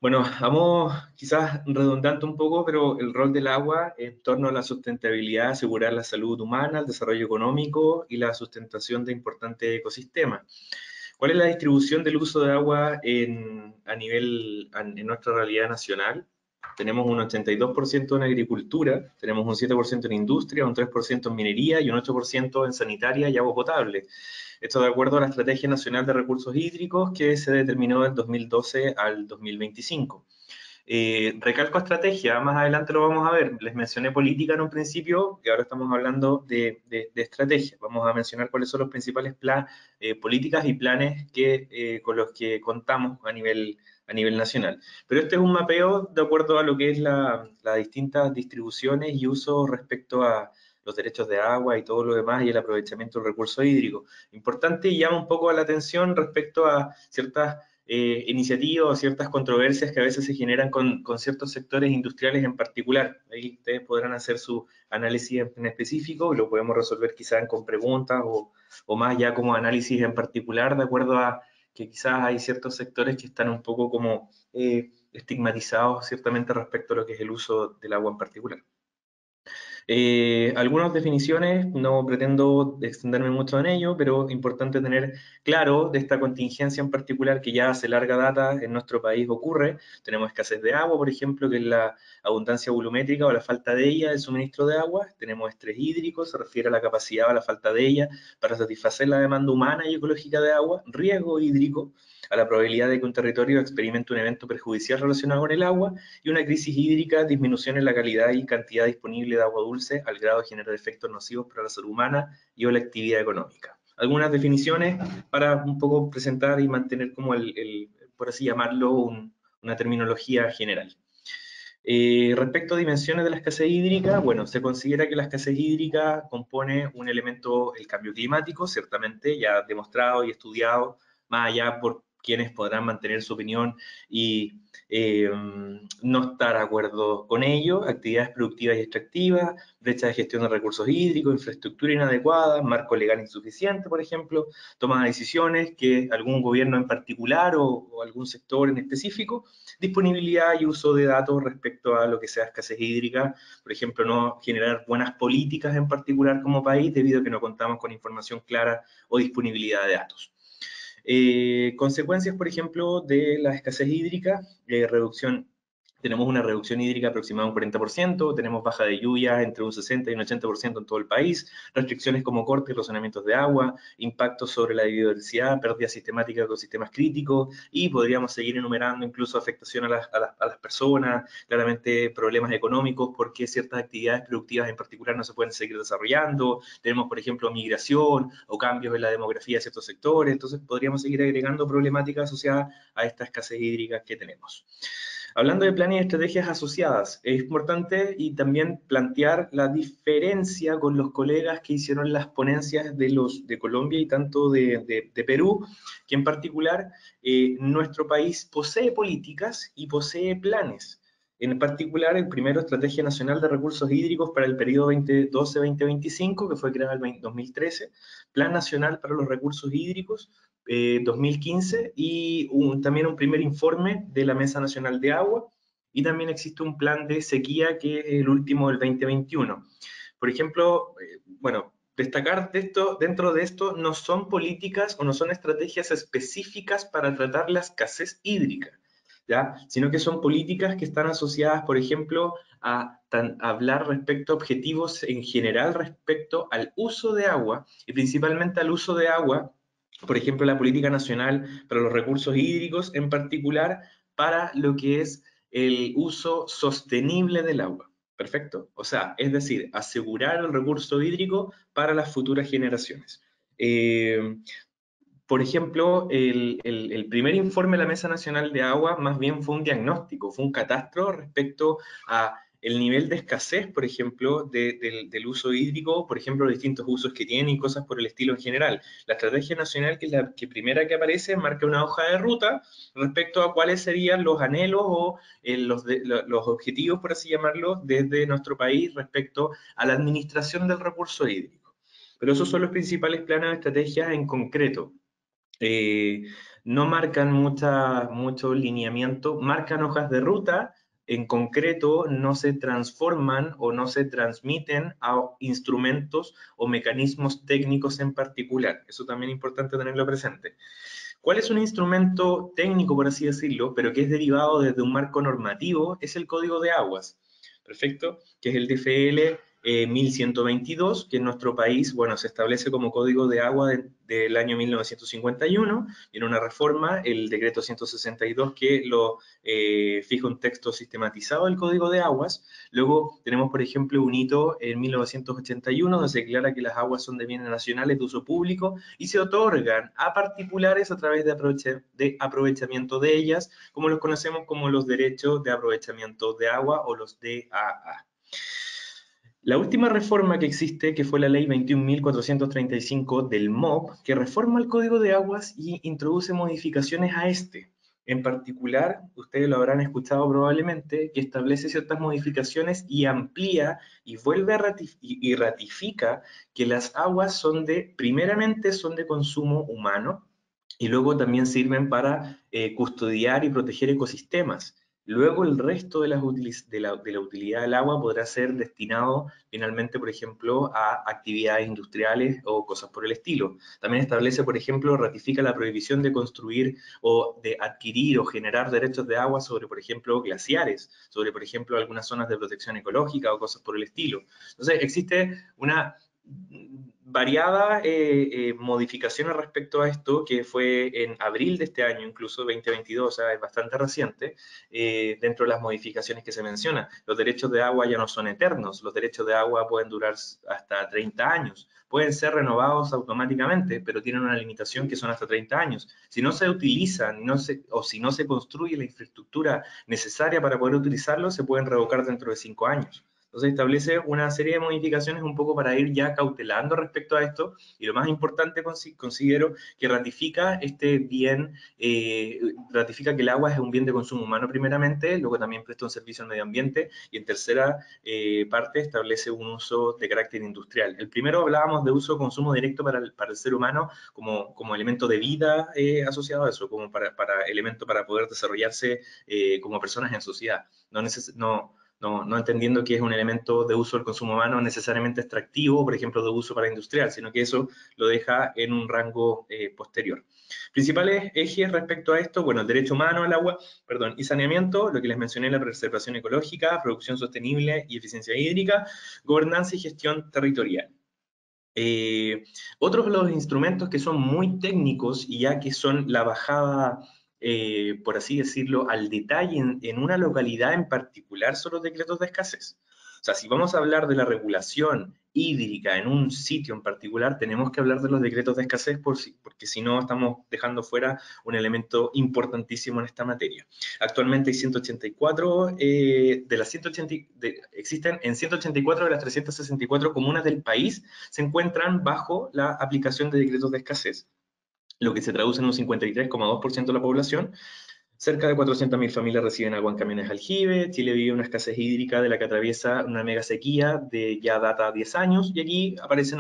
Bueno, vamos quizás redundante un poco, pero el rol del agua en torno a la sustentabilidad, asegurar la salud humana, el desarrollo económico y la sustentación de importantes ecosistemas. ¿Cuál es la distribución del uso de agua en nuestra realidad nacional? Tenemos un 82% en agricultura, tenemos un 7% en industria, un 3% en minería y un 8% en sanitaria y agua potable. Esto de acuerdo a la Estrategia Nacional de Recursos Hídricos que se determinó del 2012 al 2025. Recalco estrategia, más adelante lo vamos a ver. Les mencioné política en un principio y ahora estamos hablando de estrategia. Vamos a mencionar cuáles son los principales políticas y planes con los que contamos a nivel nacional. Pero este es un mapeo de acuerdo a lo que es las distintas distribuciones y usos respecto a los derechos de agua y todo lo demás y el aprovechamiento del recurso hídrico. Importante y llama un poco la atención respecto a ciertas iniciativas o ciertas controversias que a veces se generan con ciertos sectores industriales en particular. Ahí ustedes podrán hacer su análisis en específico y lo podemos resolver quizás con preguntas o más ya como análisis en particular, de acuerdo a que quizás hay ciertos sectores que están un poco como estigmatizados ciertamente respecto a lo que es el uso del agua en particular. Algunas definiciones, no pretendo extenderme mucho en ello, pero importante tener claro de esta contingencia en particular que ya hace larga data en nuestro país ocurre. Tenemos escasez de agua, por ejemplo, que es la abundancia volumétrica o la falta de ella del suministro de agua. Tenemos estrés hídrico, se refiere a la capacidad o la falta de ella para satisfacer la demanda humana y ecológica de agua. Riesgo hídrico, a la probabilidad de que un territorio experimente un evento perjudicial relacionado con el agua, y una crisis hídrica, disminución en la calidad y cantidad disponible de agua dulce al grado de generar efectos nocivos para la salud humana y o la actividad económica. Algunas definiciones para un poco presentar y mantener como por así llamarlo, una terminología general. Respecto a dimensiones de la escasez hídrica, bueno, se considera que la escasez hídrica compone un elemento, el cambio climático, ciertamente, ya demostrado y estudiado, más allá por quienes podrán mantener su opinión y no estar de acuerdo con ello, actividades productivas y extractivas, brecha de gestión de recursos hídricos, infraestructura inadecuada, marco legal insuficiente, por ejemplo, toma de decisiones que algún gobierno en particular o algún sector en específico, disponibilidad y uso de datos respecto a lo que sea escasez hídrica, por ejemplo, no generar buenas políticas en particular como país debido a que no contamos con información clara o disponibilidad de datos. Consecuencias, por ejemplo, de la escasez hídrica, tenemos una reducción hídrica aproximada de un 40%, tenemos baja de lluvia entre un 60 y un 80% en todo el país, restricciones como cortes y razonamientos de agua, impactos sobre la biodiversidad, pérdida sistemática de ecosistemas críticos, y podríamos seguir enumerando incluso afectación a las personas, claramente problemas económicos porque ciertas actividades productivas en particular no se pueden seguir desarrollando, tenemos por ejemplo migración o cambios en la demografía de ciertos sectores, entonces podríamos seguir agregando problemáticas asociadas a esta escasez hídrica que tenemos. Hablando de planes y estrategias asociadas, es importante y también plantear la diferencia con los colegas que hicieron las ponencias de Colombia y tanto de Perú, que en particular nuestro país posee políticas y posee planes. En particular, el primero, Estrategia Nacional de Recursos Hídricos para el periodo 2012-2025, que fue creado en 2013, Plan Nacional para los Recursos Hídricos, 2015, y también un primer informe de la Mesa Nacional de Agua, y también existe un plan de sequía que es el último del 2021. Por ejemplo, bueno, destacar dentro de esto no son políticas o no son estrategias específicas para tratar la escasez hídrica, ¿ya? Sino que son políticas que están asociadas, por ejemplo, a hablar respecto a objetivos en general respecto al uso de agua, y principalmente al uso de agua, por ejemplo, la Política Nacional para los Recursos Hídricos, en particular para lo que es el uso sostenible del agua. ¿Perfecto? O sea, es decir, asegurar el recurso hídrico para las futuras generaciones. Por ejemplo, el primer informe de la Mesa Nacional de Agua más bien fue un diagnóstico, fue un catastro respecto a el nivel de escasez, por ejemplo, del uso hídrico, por ejemplo, los distintos usos que tiene y cosas por el estilo en general. La estrategia nacional, que es la primera que aparece, marca una hoja de ruta respecto a cuáles serían los anhelos o los objetivos, por así llamarlo, desde nuestro país respecto a la administración del recurso hídrico. Pero esos son los principales planes de estrategias en concreto. No marcan mucho lineamiento, marcan hojas de ruta, en concreto no se transforman o no se transmiten a instrumentos o mecanismos técnicos en particular. Eso también es importante tenerlo presente. ¿Cuál es un instrumento técnico, por así decirlo, pero que es derivado desde un marco normativo? Es el Código de Aguas, ¿perfecto? Que es el DFL 1122, que en nuestro país, bueno, se establece como Código de Agua del año 1951, y en una reforma, el decreto 162, que lo fija un texto sistematizado del Código de Aguas. Luego tenemos, por ejemplo, un hito en 1981, donde se declara que las aguas son de bienes nacionales de uso público y se otorgan a particulares a través de aprovechamiento de ellas, como los conocemos como los derechos de aprovechamiento de agua o los DAA. La última reforma que existe, que fue la ley 21.435 del MOP, que reforma el Código de Aguas y introduce modificaciones a este. En particular, ustedes lo habrán escuchado probablemente, que establece ciertas modificaciones y amplía y vuelve a ratifica que las aguas primeramente son de consumo humano y luego también sirven para custodiar y proteger ecosistemas. Luego el resto de la utilidad del agua podrá ser destinado finalmente, por ejemplo, a actividades industriales o cosas por el estilo. También establece, por ejemplo, ratifica la prohibición de construir o de adquirir o generar derechos de agua sobre, por ejemplo, glaciares, sobre, por ejemplo, algunas zonas de protección ecológica o cosas por el estilo. Entonces, existe una variadas modificaciones respecto a esto, que fue en abril de este año, incluso 2022, o sea, es bastante reciente, dentro de las modificaciones que se mencionan. Los derechos de agua ya no son eternos, los derechos de agua pueden durar hasta 30 años, pueden ser renovados automáticamente, pero tienen una limitación que son hasta 30 años. Si no se utilizan o si no se construye la infraestructura necesaria para poder utilizarlos, se pueden revocar dentro de 5 años. Entonces establece una serie de modificaciones un poco para ir ya cautelando respecto a esto, y lo más importante considero que ratifica este bien, ratifica que el agua es un bien de consumo humano primeramente, luego también presta un servicio al medio ambiente, y en tercera parte establece un uso de carácter industrial. El primero hablábamos de uso consumo directo para el ser humano como elemento de vida asociado a eso, como elemento para poder desarrollarse como personas en sociedad. no entendiendo que es un elemento de uso del consumo humano necesariamente extractivo, por ejemplo, de uso para industrial, sino que eso lo deja en un rango posterior. Principales ejes respecto a esto, bueno, el derecho humano al agua, y saneamiento, lo que les mencioné, la preservación ecológica, producción sostenible y eficiencia hídrica, gobernanza y gestión territorial. Otros de los instrumentos que son muy técnicos y ya que son la bajada, por así decirlo, al detalle en una localidad en particular son los decretos de escasez. O sea, si vamos a hablar de la regulación hídrica en un sitio en particular, tenemos que hablar de los decretos de escasez porque si no estamos dejando fuera un elemento importantísimo en esta materia. Actualmente hay 184, existen en 184 de las 364 comunas del país, se encuentran bajo la aplicación de decretos de escasez, lo que se traduce en un 53,2% de la población. Cerca de 400.000 familias reciben agua en camiones aljibe. Chile vive una escasez hídrica de la que atraviesa una mega sequía de ya data 10 años, y aquí aparece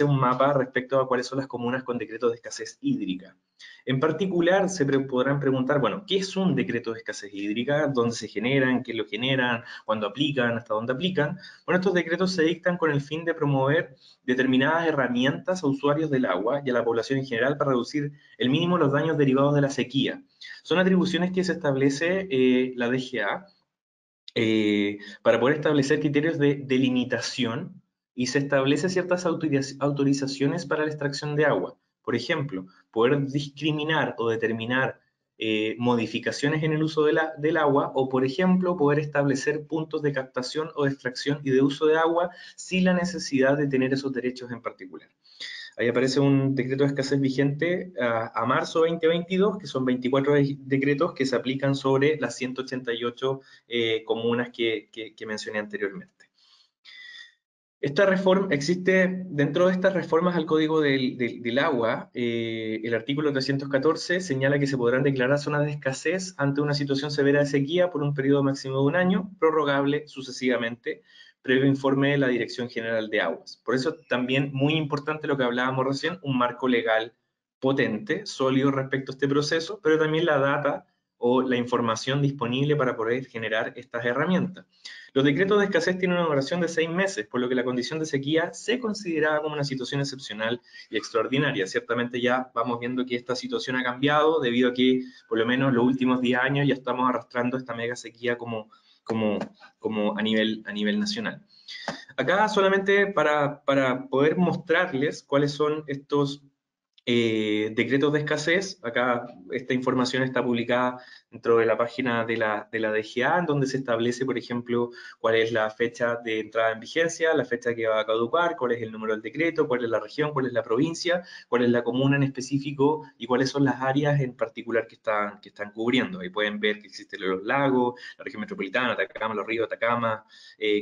un mapa respecto a cuáles son las comunas con decretos de escasez hídrica. En particular, se podrán preguntar, bueno, ¿qué es un decreto de escasez hídrica? ¿Dónde se generan? ¿Qué lo generan? ¿Cuándo aplican? ¿Hasta dónde aplican? Bueno, estos decretos se dictan con el fin de promover determinadas herramientas a usuarios del agua y a la población en general para reducir el mínimo los daños derivados de la sequía. Son atribuciones que se establece la DGA para poder establecer criterios de delimitación, y se establece ciertas autorizaciones para la extracción de agua. Por ejemplo, poder discriminar o determinar modificaciones en el uso del agua, o por ejemplo, poder establecer puntos de captación o de extracción y de uso de agua sin la necesidad de tener esos derechos en particular. Ahí aparece un decreto de escasez vigente a marzo 2022, que son 24 decretos que se aplican sobre las 188 comunas que mencioné anteriormente. Esta reforma existe dentro de estas reformas al Código del Agua. El artículo 314 señala que se podrán declarar zonas de escasez ante una situación severa de sequía por un periodo máximo de un año, prorrogable sucesivamente, previo informe de la Dirección General de Aguas. Por eso también muy importante lo que hablábamos recién, un marco legal potente, sólido respecto a este proceso, pero también la data o la información disponible para poder generar estas herramientas. Los decretos de escasez tienen una duración de 6 meses, por lo que la condición de sequía se consideraba como una situación excepcional y extraordinaria. Ciertamente ya vamos viendo que esta situación ha cambiado debido a que por lo menos los últimos 10 años ya estamos arrastrando esta mega sequía como a nivel nacional. Acá solamente para poder mostrarles cuáles son estos decretos de escasez. Acá esta información está publicada dentro de la página de la DGA, en donde se establece, por ejemplo, cuál es la fecha de entrada en vigencia, la fecha que va a caducar, cuál es el número del decreto, cuál es la región, cuál es la provincia, cuál es la comuna en específico y cuáles son las áreas en particular que están cubriendo. Ahí pueden ver que existen los lagos, la región metropolitana, Atacama, los ríos Atacama,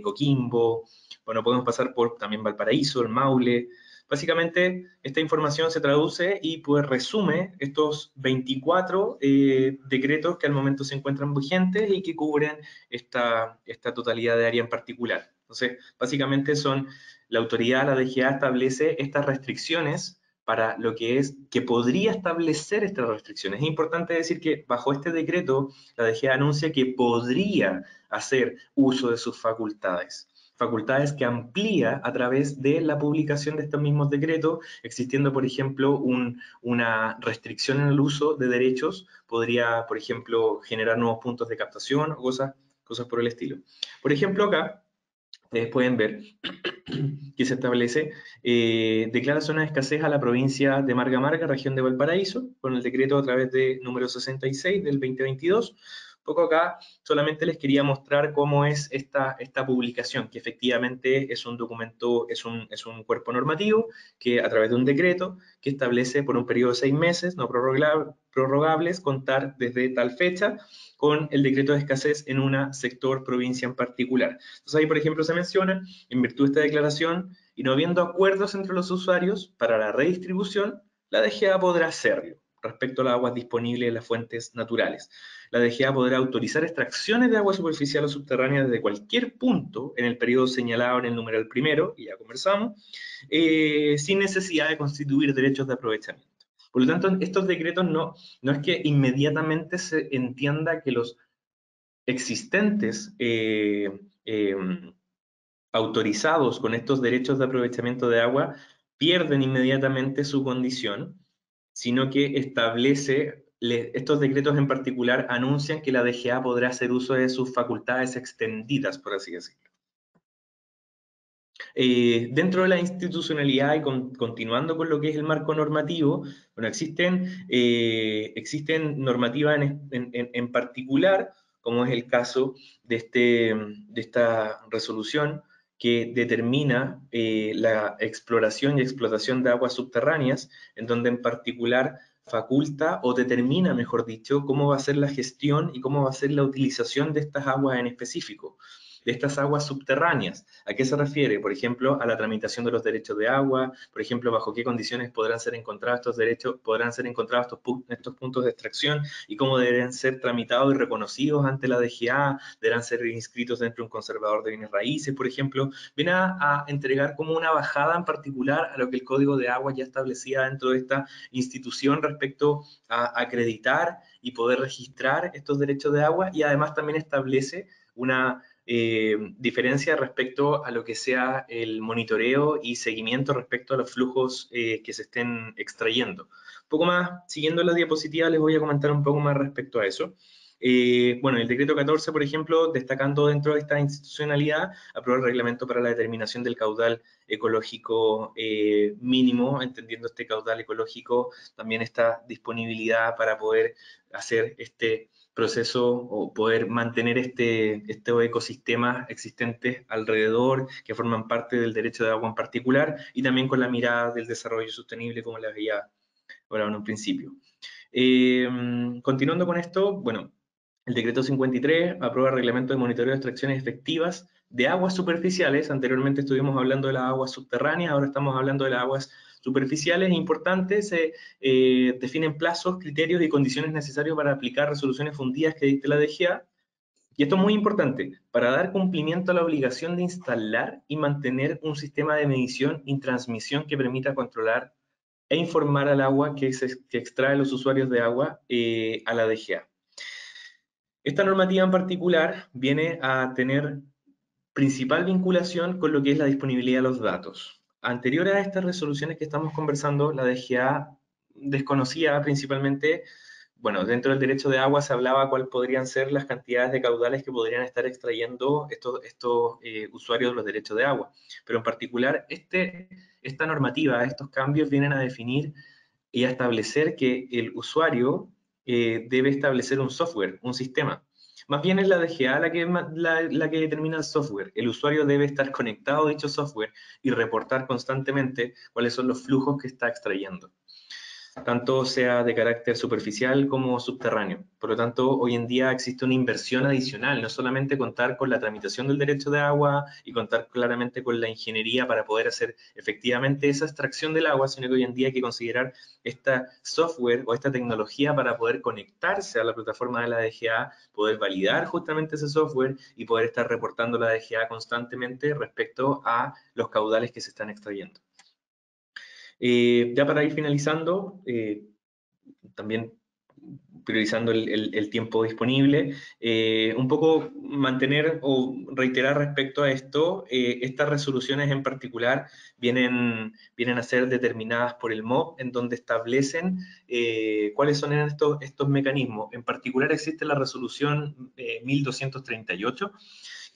Coquimbo. Bueno, podemos pasar por también Valparaíso, el Maule. Básicamente, esta información se traduce y pues resume estos 24 decretos que al momento se encuentran vigentes y que cubren esta totalidad de área en particular. Entonces, básicamente la autoridad, la DGA, establece estas restricciones para lo que podría establecer estas restricciones. Es importante decir que bajo este decreto, la DGA anuncia que podría hacer uso de sus facultades que amplía a través de la publicación de estos mismos decretos, existiendo, por ejemplo, una restricción en el uso de derechos, podría, por ejemplo, generar nuevos puntos de captación o cosas por el estilo. Por ejemplo, acá, ustedes pueden ver que se establece, declara zona de escasez a la provincia de Marga Marga, región de Valparaíso, con el decreto a través de número 66 del 2022, poco acá solamente les quería mostrar cómo es esta publicación, que efectivamente es un documento, es un cuerpo normativo que a través de un decreto que establece por un periodo de 6 meses, no prorrogables, contar desde tal fecha con el decreto de escasez en un sector, provincia en particular. Entonces ahí, por ejemplo, se menciona, en virtud de esta declaración, y no habiendo acuerdos entre los usuarios para la redistribución, la DGA podrá hacerlo respecto a las aguas disponibles de las fuentes naturales. La DGA podrá autorizar extracciones de agua superficial o subterránea desde cualquier punto en el periodo señalado en el numeral primero, y ya conversamos, sin necesidad de constituir derechos de aprovechamiento. Por lo tanto, estos decretos no es que inmediatamente se entienda que los existentes autorizados con estos derechos de aprovechamiento de agua pierden inmediatamente su condición, sino que estos decretos en particular anuncian que la DGA podrá hacer uso de sus facultades extendidas, por así decirlo. Dentro de la institucionalidad y continuando con lo que es el marco normativo, bueno, existen normativas en particular, como es el caso de esta resolución que determina la exploración y explotación de aguas subterráneas, en donde en particular faculta o determina, mejor dicho, cómo va a ser la gestión y cómo va a ser la utilización de estas aguas en específico, de estas aguas subterráneas. ¿A qué se refiere? Por ejemplo, a la tramitación de los derechos de agua, por ejemplo, bajo qué condiciones podrán ser encontrados estos derechos, podrán ser encontrados estos puntos de extracción y cómo deberán ser tramitados y reconocidos ante la DGA, deberán ser inscritos dentro de un conservador de bienes raíces, por ejemplo. Viene a entregar como una bajada en particular a lo que el Código de Agua ya establecía dentro de esta institución respecto a acreditar y poder registrar estos derechos de agua, y además también establece una diferencia respecto a lo que sea el monitoreo y seguimiento respecto a los flujos que se estén extrayendo. Un poco más, siguiendo la diapositiva, les voy a comentar un poco más respecto a eso. Bueno, el decreto 14, por ejemplo, destacando dentro de esta institucionalidad, aprueba el reglamento para la determinación del caudal ecológico mínimo, entendiendo este caudal ecológico también esta disponibilidad para poder hacer este proceso o poder mantener estos ecosistemas existentes alrededor que forman parte del derecho de agua en particular, y también con la mirada del desarrollo sostenible, como les había hablado en un principio. Continuando con esto, bueno, el decreto 53 aprueba el reglamento de monitoreo de extracciones efectivas de aguas superficiales. Anteriormente estuvimos hablando de las aguas subterráneas, ahora estamos hablando de las aguas superficiales. Importantes, se definen plazos, criterios y condiciones necesarios para aplicar resoluciones fundidas que dicte la DGA. Y esto es muy importante, para dar cumplimiento a la obligación de instalar y mantener un sistema de medición y transmisión que permita controlar e informar al agua que extrae los usuarios de agua a la DGA. Esta normativa en particular viene a tener principal vinculación con lo que es la disponibilidad de los datos. Anterior a estas resoluciones que estamos conversando, la DGA desconocía principalmente, bueno, dentro del derecho de agua se hablaba cuáles podrían ser las cantidades de caudales que podrían estar extrayendo estos usuarios de los derechos de agua. Pero en particular, esta normativa, estos cambios vienen a definir y a establecer que el usuario debe establecer un software, un sistema. Más bien es la DGA la que determina el software. El usuario debe estar conectado a dicho software y reportar constantemente cuáles son los flujos que está extrayendo, tanto sea de carácter superficial como subterráneo. Por lo tanto, hoy en día existe una inversión adicional, no solamente contar con la tramitación del derecho de agua y contar claramente con la ingeniería para poder hacer efectivamente esa extracción del agua, sino que hoy en día hay que considerar esta software o esta tecnología para poder conectarse a la plataforma de la DGA, poder validar justamente ese software y poder estar reportando a la DGA constantemente respecto a los caudales que se están extrayendo. Ya para ir finalizando, también priorizando el tiempo disponible, un poco mantener o reiterar respecto a esto, estas resoluciones en particular vienen a ser determinadas por el MOP, en donde establecen cuáles son estos mecanismos. En particular existe la resolución 1238,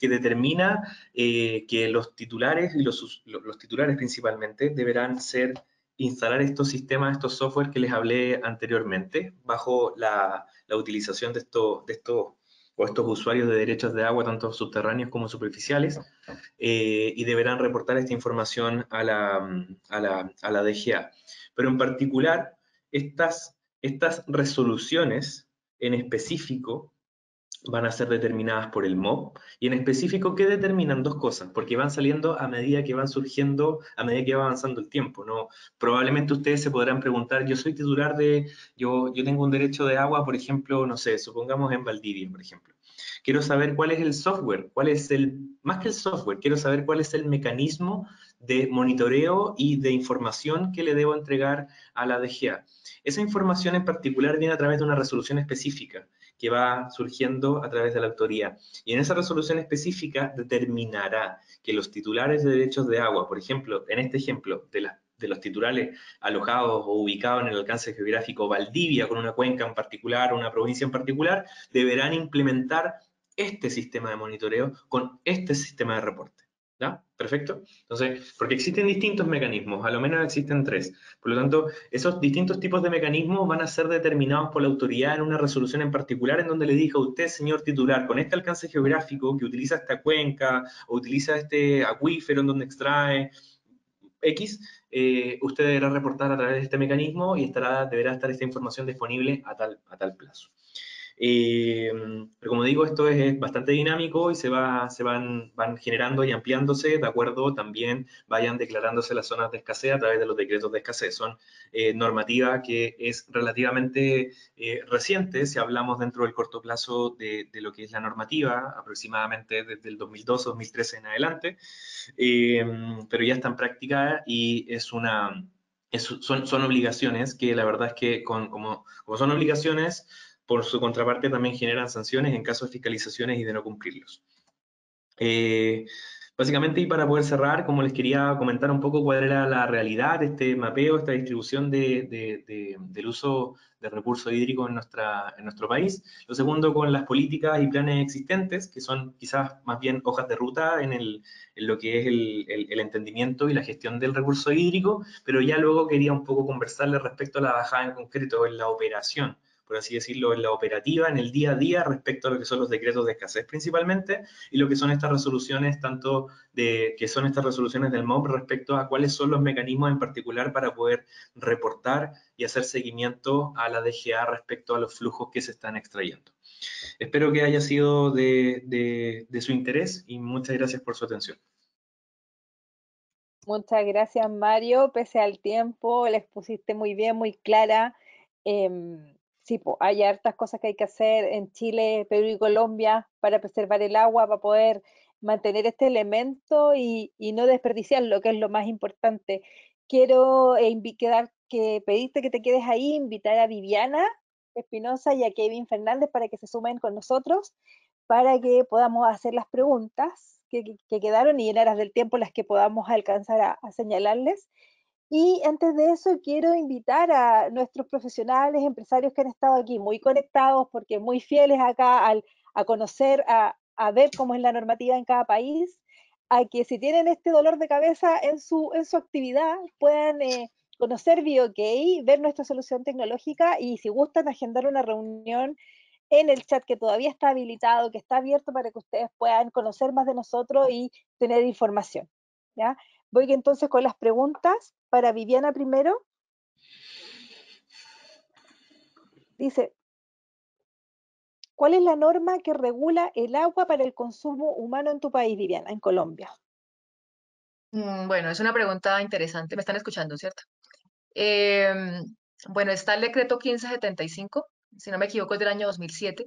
que determina que los titulares, y los titulares principalmente, deberán instalar estos sistemas, estos software que les hablé anteriormente, bajo la utilización de estos usuarios de derechos de agua, tanto subterráneos como superficiales, y deberán reportar esta información a la DGA. Pero en particular, estas resoluciones en específico van a ser determinadas por el MOP, y en específico, ¿qué determinan? Dos cosas, porque van saliendo a medida que van surgiendo, a medida que va avanzando el tiempo, ¿no? Probablemente ustedes se podrán preguntar, yo soy titular yo tengo un derecho de agua, por ejemplo, no sé, supongamos en Valdivia, por ejemplo. Quiero saber cuál es el software, más que el software, quiero saber cuál es el mecanismo de monitoreo y de información que le debo entregar a la DGA. Esa información en particular viene a través de una resolución específica, que va surgiendo a través de la autoridad. Y en esa resolución específica determinará que los titulares de derechos de agua, por ejemplo, en este ejemplo de los titulares alojados o ubicados en el alcance geográfico Valdivia, con una cuenca en particular o una provincia en particular, deberán implementar este sistema de monitoreo con este sistema de reporte. ¿Ya? ¿Perfecto? Entonces, porque existen distintos mecanismos, a lo menos existen 3. Por lo tanto, esos distintos tipos de mecanismos van a ser determinados por la autoridad en una resolución en particular, en donde le diga a usted, señor titular, con este alcance geográfico que utiliza esta cuenca o utiliza este acuífero en donde extrae X, usted deberá reportar a través de este mecanismo y deberá estar esta información disponible a tal plazo. Pero como digo, esto es bastante dinámico y van generando y ampliándose de acuerdo también vayan declarándose las zonas de escasez a través de los decretos de escasez. Son normativa que es relativamente reciente, si hablamos dentro del corto plazo de lo que es la normativa, aproximadamente desde el 2012-2013 en adelante, pero ya está en práctica y son obligaciones que la verdad es que como son obligaciones, por su contraparte también generan sanciones en caso de fiscalizaciones y de no cumplirlos. Básicamente, y para poder cerrar, como les quería comentar un poco cuál era la realidad de este mapeo, esta distribución del uso del recurso hídrico en nuestro país. Lo segundo, con las políticas y planes existentes, que son quizás más bien hojas de ruta en lo que es el entendimiento y la gestión del recurso hídrico, pero ya luego quería un poco conversarles respecto a la bajada en concreto en la operación, por así decirlo, en la operativa, en el día a día, respecto a lo que son los decretos de escasez principalmente, y lo que son estas resoluciones, que son estas resoluciones del MOP respecto a cuáles son los mecanismos en particular para poder reportar y hacer seguimiento a la DGA respecto a los flujos que se están extrayendo. Espero que haya sido de su interés y muchas gracias por su atención. Muchas gracias, Mario. Pese al tiempo, la expusiste muy bien, muy clara. Sí, hay hartas cosas que hay que hacer en Chile, Perú y Colombia para preservar el agua, para poder mantener este elemento y no desperdiciarlo, que es lo más importante. Quiero pedirte que te quedes ahí, invitar a Viviana Espinosa y a Kevin Fernández para que se sumen con nosotros, para que podamos hacer las preguntas que quedaron y en aras del tiempo las que podamos alcanzar a señalarles. Y antes de eso quiero invitar a nuestros profesionales, empresarios que han estado aquí muy conectados, porque muy fieles acá a conocer, a ver cómo es la normativa en cada país, a que si tienen este dolor de cabeza en su actividad, puedan conocer BioK, ver nuestra solución tecnológica y si gustan agendar una reunión en el chat que todavía está habilitado, que está abierto para que ustedes puedan conocer más de nosotros y tener información, ¿ya? Voy entonces con las preguntas para Viviana primero. Dice, ¿cuál es la norma que regula el agua para el consumo humano en tu país, Viviana, en Colombia? Bueno, es una pregunta interesante. Me están escuchando, ¿cierto? Bueno, está el decreto 1575, si no me equivoco, es del año 2007,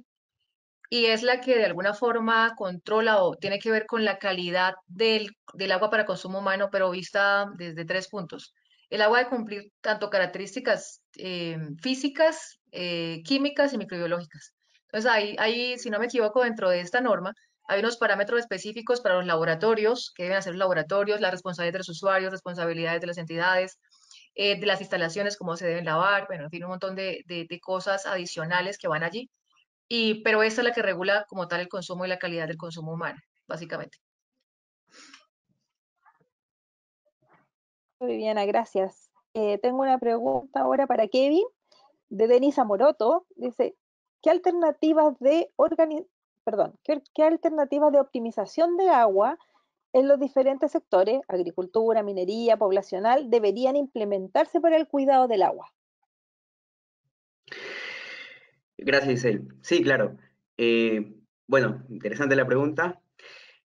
y es la que de alguna forma controla o tiene que ver con la calidad del agua para consumo humano, pero vista desde 3 puntos. El agua debe cumplir tanto características físicas, químicas y microbiológicas. Entonces, ahí, si no me equivoco, dentro de esta norma, hay unos parámetros específicos para los laboratorios, que deben hacer los laboratorios, las responsabilidades de los usuarios, responsabilidades de las entidades, de las instalaciones, cómo se deben lavar, bueno, en fin, un montón de cosas adicionales que van allí. Pero esta es la que regula como tal el consumo y la calidad del consumo humano, básicamente. Viviana, gracias. Tengo una pregunta ahora para Kevin, de Denis Amoroto. Dice, ¿qué alternativas de ¿qué alternativas de optimización de agua en los diferentes sectores, agricultura, minería, poblacional, deberían implementarse para el cuidado del agua? Gracias, Isel. Sí, claro. Bueno, interesante la pregunta.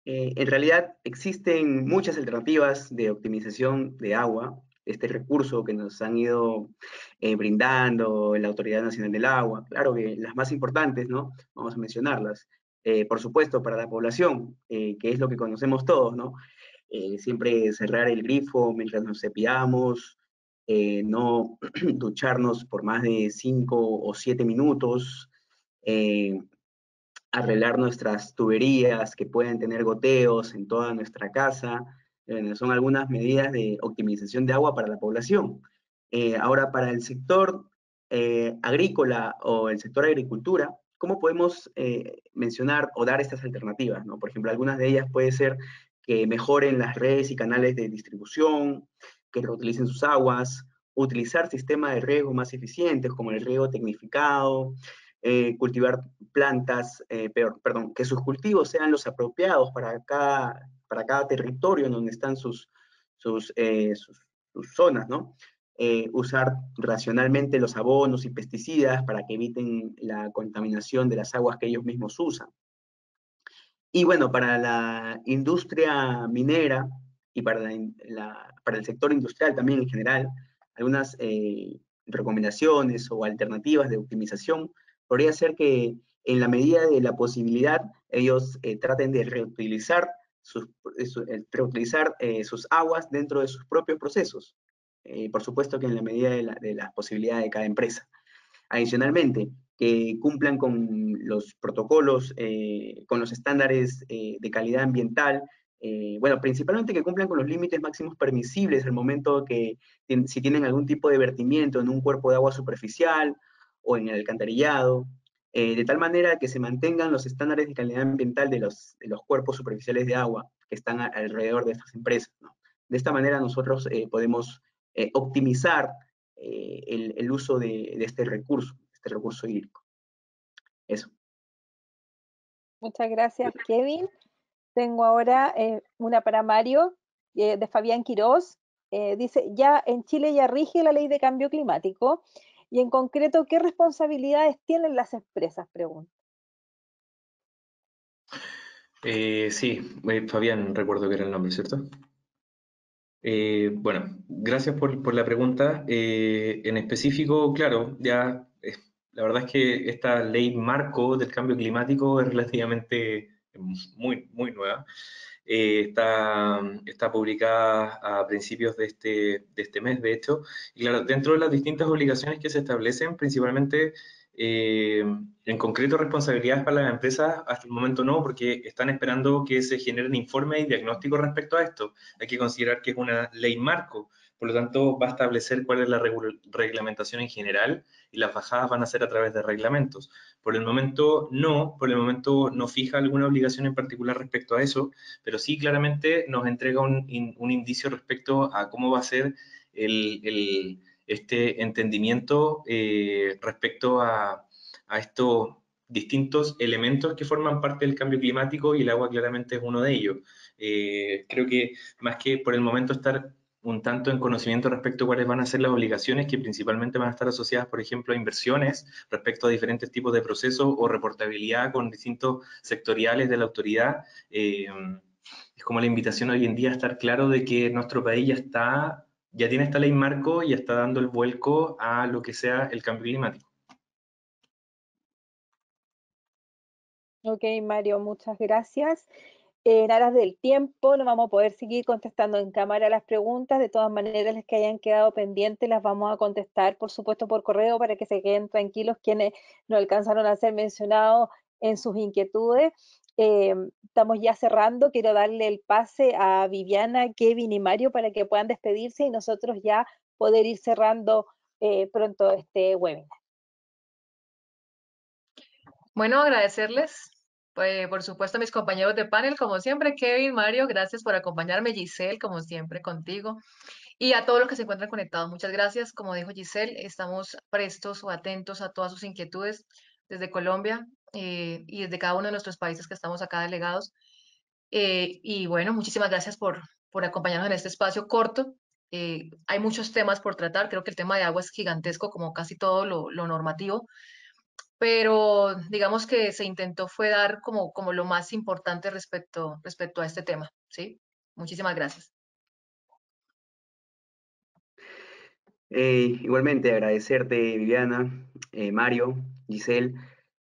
En realidad existen muchas alternativas de optimización de agua, este recurso que nos han ido brindando la Autoridad Nacional del Agua. Claro que las más importantes, ¿no? Vamos a mencionarlas. Por supuesto, para la población, que es lo que conocemos todos, ¿no? Siempre cerrar el grifo mientras nos cepillamos, no ducharnos por más de 5 o 7 minutos, arreglar nuestras tuberías que pueden tener goteos en toda nuestra casa. Son algunas medidas de optimización de agua para la población. Ahora, para el sector agrícola o el sector agricultura, ¿cómo podemos mencionar o dar estas alternativas, ¿no? Por ejemplo, algunas de ellas puede ser que mejoren las redes y canales de distribución, que reutilicen sus aguas, utilizar sistemas de riego más eficientes como el riego tecnificado, cultivar plantas, que sus cultivos sean los apropiados para cada territorio en donde están sus zonas, ¿no? Usar racionalmente los abonos y pesticidas para que eviten la contaminación de las aguas que ellos mismos usan. Y bueno, para la industria minera y para el sector industrial también en general, algunas recomendaciones o alternativas de optimización podría ser que en la medida de la posibilidad ellos traten de reutilizar sus aguas dentro de sus propios procesos. Por supuesto que en la medida de la posibilidad de cada empresa. Adicionalmente, que cumplan con los protocolos, con los estándares de calidad ambiental, bueno, principalmente que cumplan con los límites máximos permisibles al momento que, si tienen algún tipo de vertimiento en un cuerpo de agua superficial o en el alcantarillado, de tal manera que se mantengan los estándares de calidad ambiental de los cuerpos superficiales de agua que están alrededor de estas empresas, ¿no? De esta manera nosotros podemos optimizar el uso de este recurso hídrico. Eso. Muchas gracias, Kevin. Tengo ahora una para Mario, de Fabián Quirós. Dice, ya en Chile ya rige la ley de cambio climático, y en concreto, ¿qué responsabilidades tienen las empresas? Pregunta. Sí, Fabián, recuerdo que era el nombre, ¿cierto? Bueno, gracias por la pregunta. En específico, claro, ya la verdad es que esta ley marco del cambio climático es relativamente muy nueva. Está publicada a principios de este mes, de hecho. Y claro, dentro de las distintas obligaciones que se establecen, principalmente en concreto responsabilidades para las empresas, hasta el momento no, porque están esperando que se generen informes y diagnósticos respecto a esto. Hay que considerar que es una ley marco, por lo tanto va a establecer cuál es la reglamentación en general y las bajadas van a ser a través de reglamentos. Por el momento no fija alguna obligación en particular respecto a eso, pero sí claramente nos entrega un indicio respecto a cómo va a ser este entendimiento respecto a estos distintos elementos que forman parte del cambio climático, y el agua claramente es uno de ellos. Creo que más que por el momento estar un tanto en conocimiento respecto a cuáles van a ser las obligaciones, que principalmente van a estar asociadas, por ejemplo, a inversiones respecto a diferentes tipos de procesos o reportabilidad con distintos sectoriales de la autoridad. Es como la invitación hoy en día a estar claro de que nuestro país ya tiene esta ley marco y está dando el vuelco a lo que sea el cambio climático. Ok, Mario, muchas gracias. En aras del tiempo, no vamos a poder seguir contestando en cámara las preguntas. De todas maneras, las que hayan quedado pendientes las vamos a contestar, por supuesto, por correo, para que se queden tranquilos quienes no alcanzaron a ser mencionados en sus inquietudes. Estamos ya cerrando. Quiero darle el pase a Viviana, Kevin y Mario para que puedan despedirse y nosotros ya poder ir cerrando pronto este webinar. Bueno, agradecerles, por supuesto, a mis compañeros de panel, como siempre, Kevin, Mario, gracias por acompañarme, Giselle, como siempre, contigo, y a todos los que se encuentran conectados. Muchas gracias. Como dijo Giselle, estamos prestos o atentos a todas sus inquietudes desde Colombia y desde cada uno de nuestros países que estamos acá delegados. Y bueno, muchísimas gracias por acompañarnos en este espacio corto. Hay muchos temas por tratar. Creo que el tema de agua es gigantesco, como casi todo lo normativo, pero digamos que se intentó fue dar como lo más importante respecto a este tema, ¿sí? Muchísimas gracias. Igualmente agradecerte, Viviana, Mario, Giselle,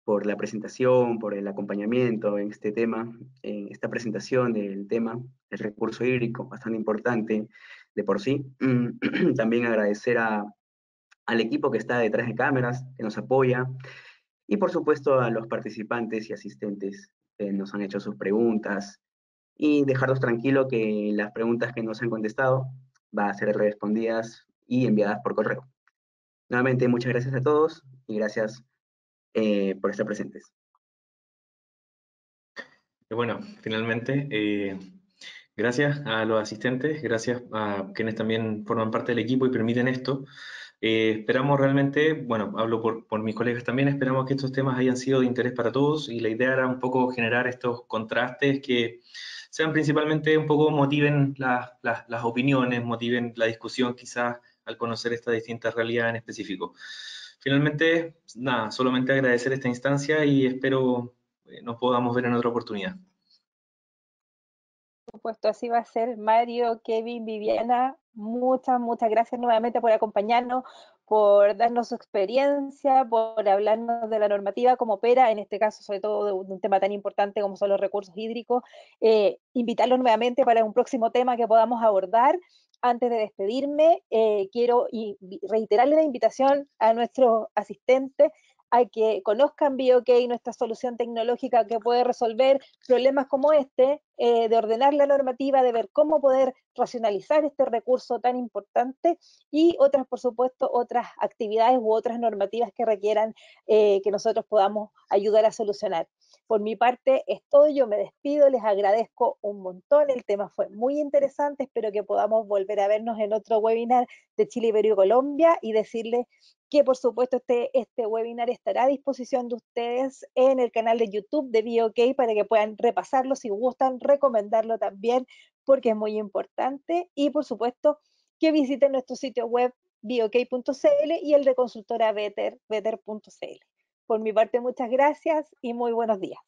por la presentación, por el acompañamiento en este tema, en esta presentación del tema, el recurso hídrico, bastante importante de por sí. También agradecer al equipo que está detrás de cámaras, que nos apoya, Y por supuesto a los participantes y asistentes que nos han hecho sus preguntas y dejarlos tranquilos que las preguntas que nos han contestado van a ser respondidas y enviadas por correo. Nuevamente, muchas gracias a todos y gracias por estar presentes. Y bueno, finalmente, gracias a los asistentes, gracias a quienes también forman parte del equipo y permiten esto. Esperamos realmente, bueno, hablo por mis colegas también, esperamos que estos temas hayan sido de interés para todos y la idea era un poco generar estos contrastes que sean principalmente un poco motiven las opiniones, motiven la discusión quizás al conocer estas distintas realidades en específico. Finalmente, nada, solamente agradecer esta instancia y espero nos podamos ver en otra oportunidad. Por supuesto, así va a ser. Mario, Kevin, Viviana, muchas gracias nuevamente por acompañarnos, por darnos su experiencia, por hablarnos de la normativa, cómo opera, en este caso, sobre todo de un tema tan importante como son los recursos hídricos. Invitarlos nuevamente para un próximo tema que podamos abordar. Antes de despedirme, quiero reiterarle la invitación a nuestros asistentes a que conozcan BioK, nuestra solución tecnológica que puede resolver problemas como este, de ordenar la normativa, de ver cómo poder racionalizar este recurso tan importante y otras, por supuesto, otras actividades u otras normativas que requieran que nosotros podamos ayudar a solucionar. Por mi parte es todo, yo me despido, les agradezco un montón, el tema fue muy interesante, espero que podamos volver a vernos en otro webinar de Chile, Perú y Colombia y decirles que por supuesto este webinar estará a disposición de ustedes en el canal de YouTube de BioK para que puedan repasarlo si gustan, recomendarlo también porque es muy importante y por supuesto que visiten nuestro sitio web biok.cl y el de consultora better.cl. Por mi parte, muchas gracias y muy buenos días.